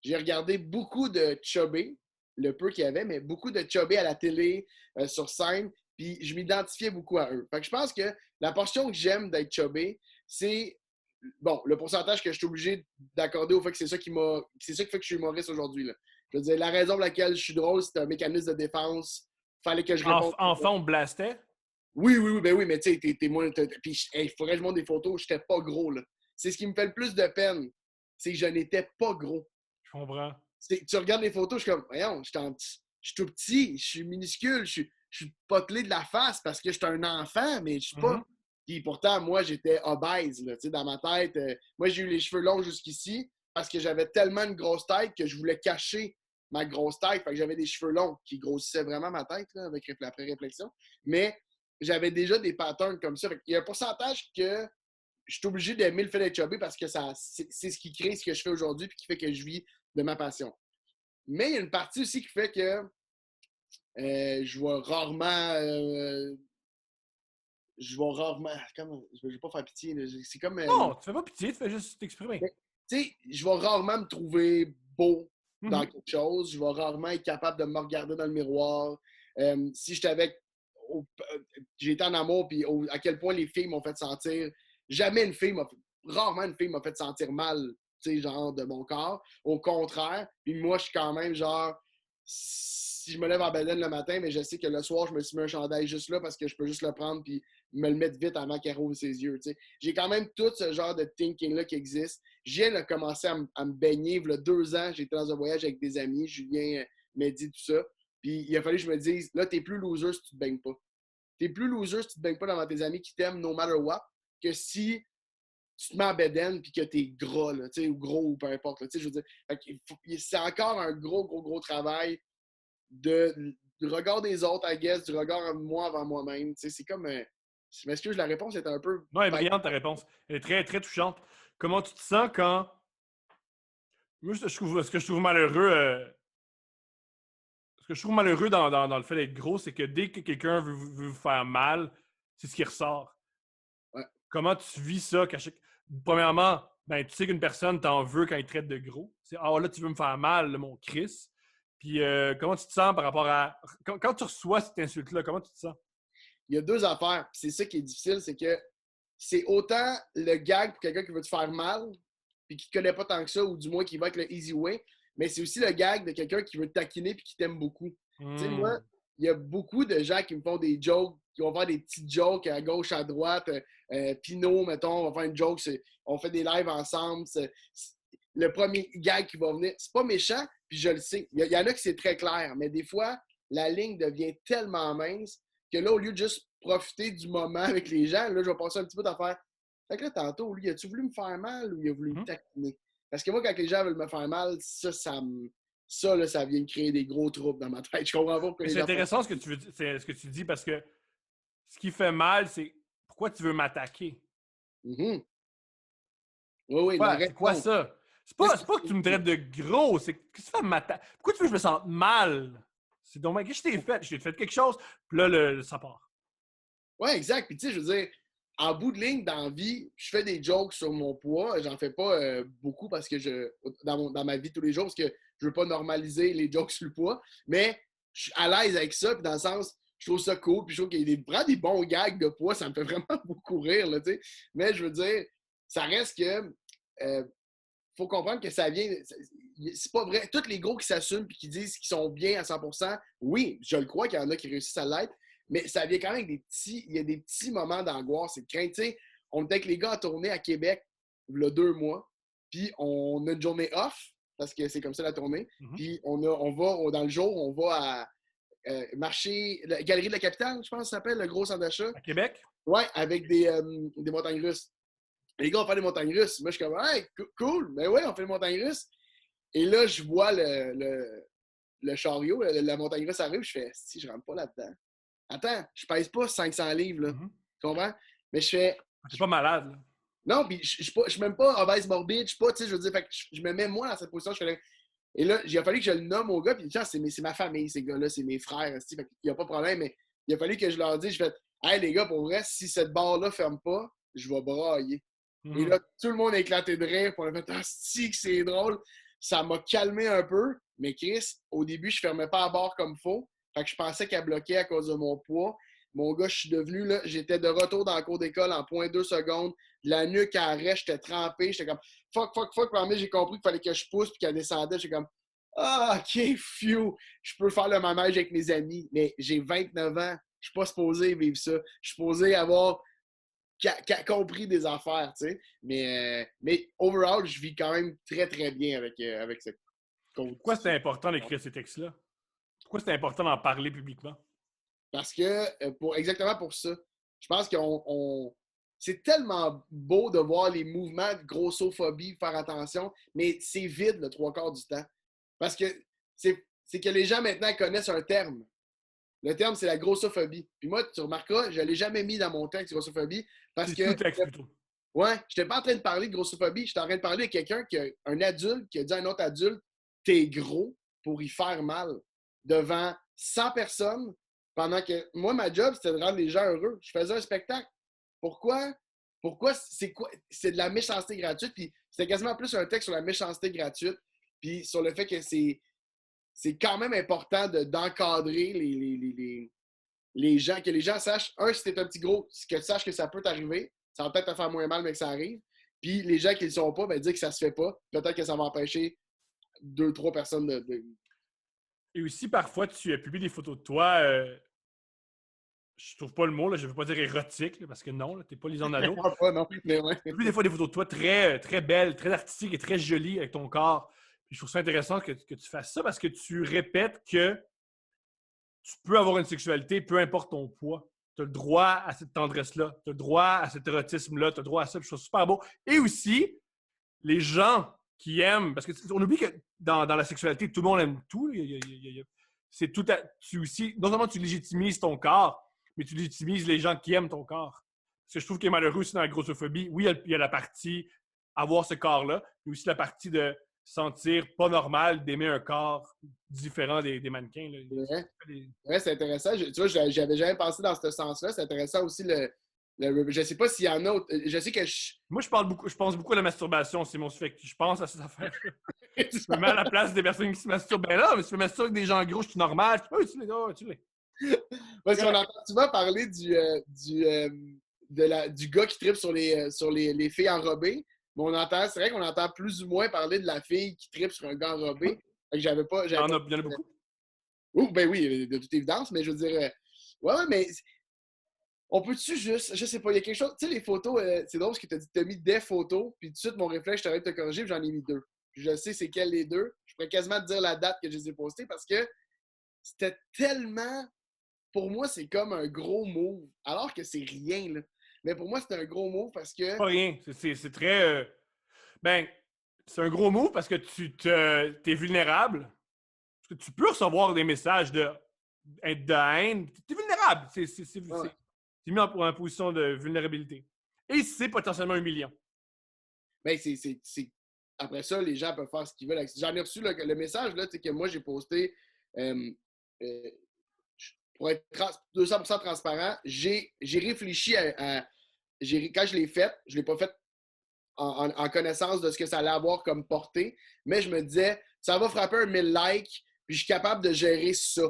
j'ai regardé beaucoup de chubby, le peu qu'il y avait, mais beaucoup de chubby à la télé, sur scène, puis je m'identifiais beaucoup à eux. Fait que je pense que la portion que j'aime d'être chubby, c'est bon, le pourcentage que je suis obligé d'accorder au fait que c'est ça qui fait que je suis humoriste aujourd'hui. Là. Je veux dire, la raison pour laquelle je suis drôle, c'est un mécanisme de défense. Fallait que je réponde. Enfant, on blastait? Oui, ben oui, mais tu sais, t'es moins. Puis, il faudrait que je montre des photos, j'étais pas gros, là. C'est ce qui me fait le plus de peine, c'est que je n'étais pas gros. Je comprends. Tu regardes les photos, je suis comme, voyons, je suis tout petit, je suis minuscule, je suis potelé de la face parce que je suis un enfant, mais je suis pas. Puis pourtant, moi, j'étais obèse, là, dans ma tête. Moi, j'ai eu les cheveux longs jusqu'ici parce que j'avais tellement une grosse tête que je voulais cacher ma grosse tête. Fait que j'avais des cheveux longs qui grossissaient vraiment ma tête, là, après réflexion. Mais j'avais déjà des patterns comme ça. Fait qu'il y a un pourcentage que je suis obligé d'aimer le fait d'être chubby parce que c'est ce qui crée ce que je fais aujourd'hui et qui fait que je vis de ma passion. Mais il y a une partie aussi qui fait que je vois rarement... je vais pas faire pitié. Là. C'est comme... non, tu fais pas pitié, tu fais juste t'exprimer. Tu sais, je vais rarement me trouver beau dans Mm-hmm. quelque chose. Je vais rarement être capable de me regarder dans le miroir. Si j'étais avec... j'ai été en amour, puis à quel point les filles m'ont fait sentir... Rarement une fille m'a fait sentir mal tu sais, genre, de mon corps. Au contraire. Puis moi, je suis quand même, genre, si je me lève en bedaine le matin, mais je sais que le soir, je me suis mis un chandail juste là parce que je peux juste le prendre puis me le mettre vite avant qu'il rouvre ses yeux, tu sais. J'ai quand même tout ce genre de thinking-là qui existe. Je viens de commencer à me baigner. Il y a 2 ans, j'étais dans un voyage avec des amis, Julien, Mehdi, tout ça. Puis il a fallu que je me dise, là, t'es plus loser si tu te baignes pas. T'es plus loser si tu te baignes pas devant tes amis qui t'aiment no matter what que si tu te mets en bedaine puis que t'es gras, là, ou gros ou peu importe. Là, je veux dire, c'est encore un gros travail du regard des autres, I guess, du regard de moi avant moi-même. C'est comme... je m'excuse, la réponse est un peu... Non, elle est brillante, ta réponse. Elle est très, très touchante. Comment tu te sens quand... Moi, ce que je trouve malheureux... ce que je trouve malheureux dans le fait d'être gros, c'est que dès que quelqu'un veut vous faire mal, c'est ce qui ressort. Ouais. Comment tu vis ça? Premièrement, ben, tu sais qu'une personne t'en veut quand il traite de gros. C'est « Ah, là, tu veux me faire mal, là, mon Chris. » Puis comment tu te sens par rapport à... Quand tu reçois cette insulte-là, comment tu te sens? Il y a 2 affaires. C'est ça qui est difficile, c'est que c'est autant le gag pour quelqu'un qui veut te faire mal, puis qui ne connaît pas tant que ça, ou du moins qui va avec le easy way, mais c'est aussi le gag de quelqu'un qui veut te taquiner puis qui t'aime beaucoup. Tu sais, moi, il y a beaucoup de gens qui me font des jokes, qui vont faire des petites jokes à gauche, à droite. Pinot, mettons, on va faire une joke, on fait des lives ensemble. Le premier gag qui va venir, c'est pas méchant, puis je le sais. Il y en a qui c'est très clair, mais des fois, la ligne devient tellement mince que là, au lieu de juste profiter du moment avec les gens, là, je vais passer un petit peu d'affaire. Fait que là, tantôt, lui, as-tu voulu me faire mal ou il a voulu me taquiner? Parce que moi, quand les gens veulent me faire mal, ça, là, ça vient de créer des gros troubles dans ma tête. Je comprends pas pourquoi les C'est gens intéressant ce que tu dis parce que ce qui fait mal, c'est pourquoi tu veux m'attaquer? Oui, oui, C'est quoi ça? C'est pas que tu me traites de gros, c'est que tu fais m'attaquer. Pourquoi tu veux que je me sente mal? C'est donc, qu'est-ce que je t'ai fait? Je t'ai fait quelque chose, puis là, ça part. Ouais, exact. Puis tu sais, je veux dire, en bout de ligne, dans la vie, je fais des jokes sur mon poids. J'en fais pas beaucoup parce que dans ma vie de tous les jours, parce que je veux pas normaliser les jokes sur le poids. Mais je suis à l'aise avec ça, puis dans le sens, je trouve ça cool, puis je trouve qu'il y a vraiment des bons gags de poids, ça me fait vraiment beaucoup rire, là, tu sais. Mais je veux dire, ça reste que faut comprendre que ça vient. C'est pas vrai. Tous les gros qui s'assument et qui disent qu'ils sont bien à 100%, oui, je le crois qu'il y en a qui réussissent à l'être, mais ça vient quand même avec il y a des petits moments d'angoisse et de crainte. Tu sais, on était avec les gars à tourner à Québec il y a 2 mois, puis on a une journée off, parce que c'est comme ça la tournée, puis on va, dans le jour, on va à marcher, la Galerie de la Capitale, je pense que ça s'appelle, le gros centre d'achat. À Québec? Ouais, avec des montagnes russes. Les gars, on fait des montagnes russes. Moi, je suis comme, hey, cool, ben ouais, on fait des montagnes russes. Et là, je vois le chariot, la montagne russe arrive, je fais, si, je rentre pas là-dedans. Attends, je pèse pas 500 livres, là. Tu comprends? Mais je fais. T'es pas malade, là. Non, puis je suis même pas obèse morbide, je suis pas, tu sais, je veux dire, fait que je me mets moi dans cette position, je fais. Et là, il a fallu que je le nomme au gars, puis tiens, c'est ma famille, ces gars-là, c'est mes frères, fait il n'y a pas de problème, mais il a fallu que je leur dise, je fais, hey, les gars, pour vrai, si cette barre-là ferme pas, je vais brailler. Et là, tout le monde a éclaté de rire, puis on a fait, ah, si, que c'est drôle. Ça m'a calmé un peu, mais Chris, au début, je fermais pas la barre comme faut. Fait que je pensais qu'elle bloquait à cause de mon poids. Mon gars, je suis devenu, là, j'étais de retour dans le cours d'école en 0,2 secondes. De la nuque à l'arrêt, j'étais trempé. J'étais comme, fuck. Puis j'ai compris qu'il fallait que je pousse puis qu'elle descendait. J'étais comme, ah, OK, phew. Je peux faire le manège avec mes amis. Mais j'ai 29 ans. Je suis pas supposé vivre ça. Je suis supposé avoir compris des affaires, tu sais. Mais overall, je vis quand même très, très bien avec ce code. Pourquoi c'était important d'écrire ces textes-là? Pourquoi c'était important d'en parler publiquement? Parce que, exactement pour ça, je pense qu'on c'est tellement beau de voir les mouvements de grossophobie, faire attention, mais c'est vide le 3/4 du temps. Parce que c'est que les gens maintenant connaissent un terme. Le terme, c'est la grossophobie. Puis moi, tu remarqueras, je ne l'ai jamais mis dans mon texte, grossophobie, parce que... Sous-texte, plutôt. Ouais, je n'étais pas en train de parler de grossophobie, j'étais en train de parler de quelqu'un un adulte qui a dit à un autre adulte, t'es gros pour y faire mal devant 100 personnes pendant que moi, ma job, c'était de rendre les gens heureux. Je faisais un spectacle. Pourquoi? C'est quoi? C'est de la méchanceté gratuite. Puis c'était quasiment plus un texte sur la méchanceté gratuite. Puis sur le fait que c'est quand même important d'encadrer les gens, que les gens sachent, si t'es un petit gros, que tu saches que ça peut t'arriver. Ça va peut-être te faire moins mal, mais que ça arrive. Puis les gens qui ne le sont pas, ben, disent que ça se fait pas. Peut-être que ça va empêcher 2-3 personnes de... Et aussi, parfois, tu publies des photos de toi, je trouve pas le mot, là, je veux pas dire érotique, là, parce que non, t'es pas Lisanne Nadeau. Pas, non, mais ouais. Tu publies des fois des photos de toi très, très belles, très artistiques et très jolies avec ton corps. Puis je trouve ça intéressant que tu fasses ça parce que tu répètes que tu peux avoir une sexualité, peu importe ton poids. Tu as le droit à cette tendresse-là, tu as le droit à cet érotisme-là, tu as le droit à ça, puis je trouve ça super beau. Et aussi, les gens qui aiment, parce qu'on oublie que dans la sexualité, tout le monde aime tout. C'est tout tu aussi, non seulement tu légitimises ton corps, mais tu légitimises les gens qui aiment ton corps. Parce que je trouve qu'il est malheureux aussi dans la grossophobie. Oui, il y a la partie avoir ce corps-là, mais aussi la partie de sentir pas normal d'aimer un corps différent des mannequins. Là. Ouais, c'est intéressant. Tu vois, j'avais jamais pensé dans ce sens-là. C'est intéressant aussi je sais pas s'il y en a. Je sais que Moi, je pense beaucoup à la masturbation, c'est mon fait que je pense à ces affaires. Je me mets à la place des personnes qui se masturbent. Ben là, mais si tu me masturbes avec des gens gros, je suis normal. Tu l'es. Parce qu'on entend souvent parler du gars qui tripe sur les filles enrobées. Mais c'est vrai qu'on entend plus ou moins parler de la fille qui tripe sur un gars enrobé. Fait que il y en a beaucoup. Ben oui, de toute évidence, mais je veux dire. Ouais, mais on peut-tu juste. Je sais pas, il y a quelque chose. Tu sais, les photos, c'est drôle parce que tu as mis des photos, puis tout de suite, mon réflexe, je t'arrête de te corriger, puis j'en ai mis 2. Puis je sais c'est quelles les 2. Je pourrais quasiment te dire la date que je les ai postées parce que c'était tellement. Pour moi, c'est comme un gros move, alors que c'est rien, là. Mais pour moi, c'est un gros move parce que. Pas rien. C'est très. Ben, c'est un gros mot parce que tu es vulnérable. Parce que tu peux recevoir des messages de haine. Tu es vulnérable. C'est mis en position de vulnérabilité. Et c'est potentiellement humiliant. Ben, après ça, les gens peuvent faire ce qu'ils veulent. J'en ai reçu le message là, que moi, j'ai posté. Pour être 200% transparent, j'ai réfléchi quand je l'ai fait, je ne l'ai pas fait en connaissance de ce que ça allait avoir comme portée, mais je me disais, ça va frapper un 1000 likes, puis je suis capable de gérer ça.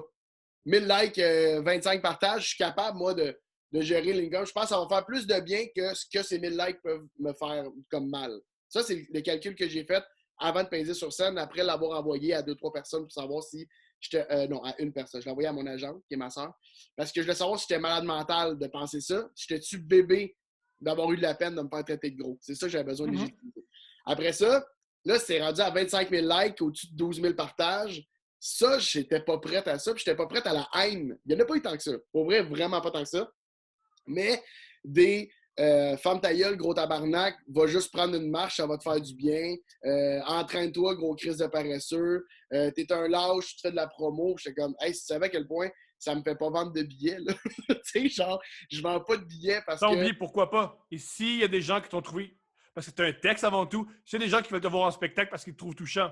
1000 likes, 25 partages, je suis capable, moi, de gérer l'income. Je pense que ça va faire plus de bien que ce que ces 1000 likes peuvent me faire comme mal. Ça, c'est le calcul que j'ai fait avant de peser sur scène, après l'avoir envoyé à 2-3 personnes pour savoir si non, à une personne. Je l'ai envoyé à mon agent, qui est ma soeur, parce que je voulais savoir si j'étais malade mental de penser ça. Si j'étais-tu bébé d'avoir eu de la peine de me faire traiter de gros. C'est ça que j'avais besoin de légitimité. Après ça, là, c'est rendu à 25 000 likes, au-dessus de 12 000 partages. Ça, j'étais pas prête à ça, puis j'étais pas prête à la haine. Il n'y en a pas eu tant que ça. Pour vrai, vraiment pas tant que ça. Mais des femme ta gueule, gros tabarnak, va juste prendre une marche, ça va te faire du bien. Entraîne-toi, gros crise de paresseux. T'es un lâche, tu fais de la promo. J'étais comme, hey, si tu savais à quel point ça me fait pas vendre de billets, là. Tu sais, genre, je vends pas de billets parce Sans que. oublier, pourquoi pas? Et s'il y a des gens qui t'ont trouvé, parce que c'est un texte avant tout, s'il y a des gens qui veulent te voir en spectacle parce qu'ils te trouvent touchant.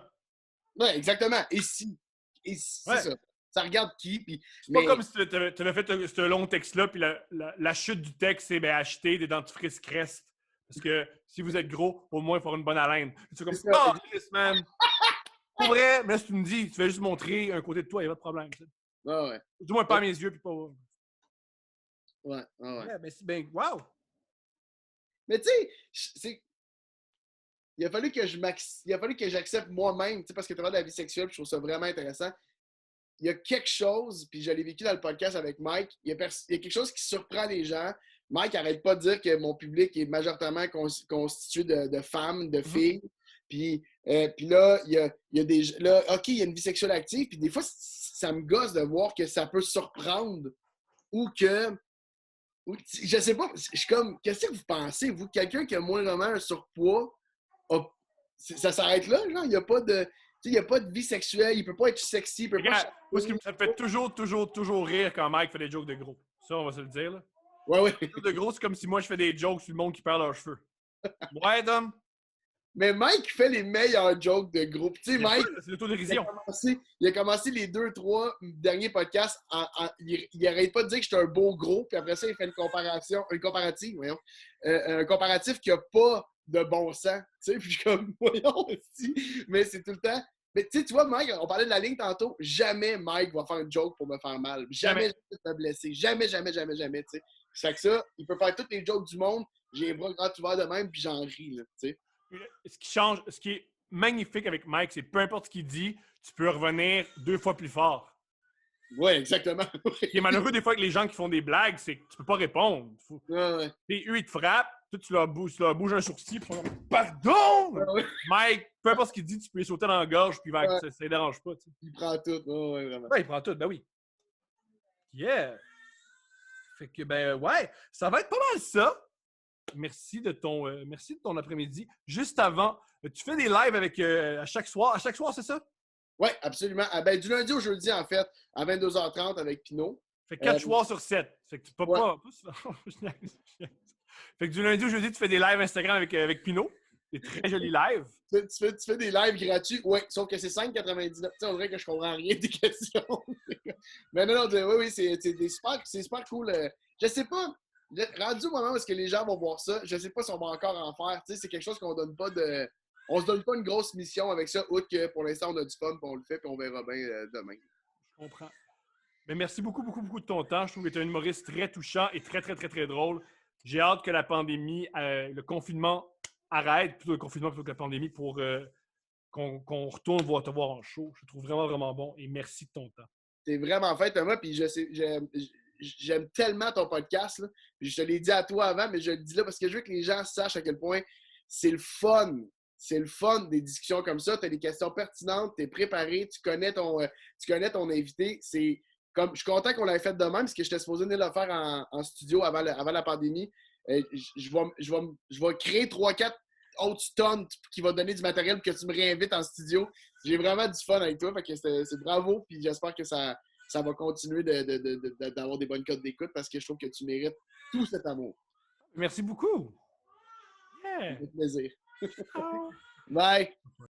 Ouais, exactement. Et si, ouais. C'est ça. Ça regarde qui, puis. C'est pas comme si tu avais fait ce long texte-là, puis la chute du texte, c'est acheter des dentifrices Crest. Parce que si vous êtes gros, au moins, il faut avoir une bonne haleine. C'est comme, oh, man! Pour vrai, mais là, si tu me dis, tu veux juste montrer un côté de toi, il n'y a pas de problème. Ouais. Du moins, pas à mes yeux, puis pas. Ouais. Mais c'est bien, wow! Mais tu sais, il a fallu que j'accepte moi-même, parce que tu parles de la vie sexuelle, puis je trouve ça vraiment intéressant. Il y a quelque chose, puis je l'ai vécu dans le podcast avec Mike, il y a quelque chose qui surprend les gens. Mike n'arrête pas de dire que mon public est majoritairement constitué de femmes, de filles. Puis là, il y a des. Là, OK, il y a une vie sexuelle active, puis des fois, ça me gosse de voir que ça peut surprendre ou que. Je sais pas, je suis comme. Qu'est-ce que vous pensez, vous? Quelqu'un qui a moindrement un surpoids, ça s'arrête là, genre? Il n'y a pas de. Il n'y a pas de vie sexuelle, il peut pas être sexy, il peut Regarde, pas... Ça me fait toujours rire quand Mike fait des jokes de gros. Ça, on va se le dire, là. Ouais. Les jokes de gros, c'est comme si moi, je fais des jokes sur le monde qui perd leurs cheveux. Ouais, Dom? Mais Mike fait les meilleurs jokes de groupe. Tu sais, Mike... C'est l'autodérision. Il a commencé les 2-3 derniers podcasts, il arrête pas de dire que j'étais un beau gros, puis après ça, il fait un comparatif qui a pas de bon sens. Tu sais, puis je suis comme, voyons, aussi. Mais c'est tout le temps... Mais tu vois, Mike, on parlait de la ligne tantôt, jamais Mike va faire une joke pour me faire mal. Jamais me blesser. Jamais, tu sais. C'est que ça, il peut faire toutes les jokes du monde. j'ai les bras grands ouverts de même, puis j'en ris, là, tu sais. Ce qui est magnifique avec Mike, c'est peu importe ce qu'il dit, tu peux revenir 2 fois plus fort. Ouais, exactement. Ce qui est malheureux des fois avec les gens qui font des blagues, c'est que tu peux pas répondre. Ouais. Eux, ils te frappent, toi, tu leur bouges un sourcil, puis ils font pardon! Ouais. Mike, peu importe ce qu'il dit, tu peux lui sauter dans la gorge, puis ça ne dérange pas. Tu sais. Il prend tout. Ouais, vraiment. Ouais, il prend tout, ben oui. Yeah! Fait que, ben ouais, ça va être pas mal ça. Merci de ton après-midi. Juste avant, tu fais des lives avec à chaque soir. À chaque soir, c'est ça? Oui, absolument. Ah, ben, du lundi au jeudi, en fait, à 22h30 avec Pinot. Fait 4 soirs sur 7. Fait que tu peux Ouais. pas. Fait que du lundi au jeudi, tu fais des lives Instagram avec Pinot. Des très jolis lives. Tu fais des lives gratuits, oui, sauf que c'est 5,99. Tu sais, on dirait que je comprends rien des questions. Mais non, oui, c'est super cool. Je sais pas, rendu au moment où est-ce que les gens vont voir ça, je sais pas si on va encore en faire. Tu sais, c'est quelque chose qu'on donne pas de. On se donne pas une grosse mission avec ça, outre que pour l'instant, on a du fun, puis on le fait, puis on verra bien demain. Je comprends. Mais merci beaucoup, beaucoup, beaucoup de ton temps. Je trouve que tu es un humoriste très touchant et très, très, très, très drôle. J'ai hâte que la pandémie, le confinement arrête, plutôt le confinement plutôt que la pandémie, pour qu'on retourne te voir en show. Je te trouve vraiment, vraiment bon et merci de ton temps. C'est vraiment fait, Thomas, puis j'aime tellement ton podcast. Là. Puis je te l'ai dit à toi avant, mais je le dis là parce que je veux que les gens sachent à quel point c'est le fun. C'est le fun des discussions comme ça. Tu as des questions pertinentes, tu es préparé, tu connais ton invité. C'est comme, je suis content qu'on l'ait fait de même, parce que j'étais supposé venir le faire en studio avant la pandémie. Je vais créer 3-4 autres stunts qui vont donner du matériel pour que tu me réinvites en studio. J'ai vraiment du fun avec toi. Fait que c'est bravo. Puis j'espère que ça va continuer d'avoir des bonnes cotes d'écoute parce que je trouve que tu mérites tout cet amour. Merci beaucoup. Ça fait plaisir. Ciao. Bye.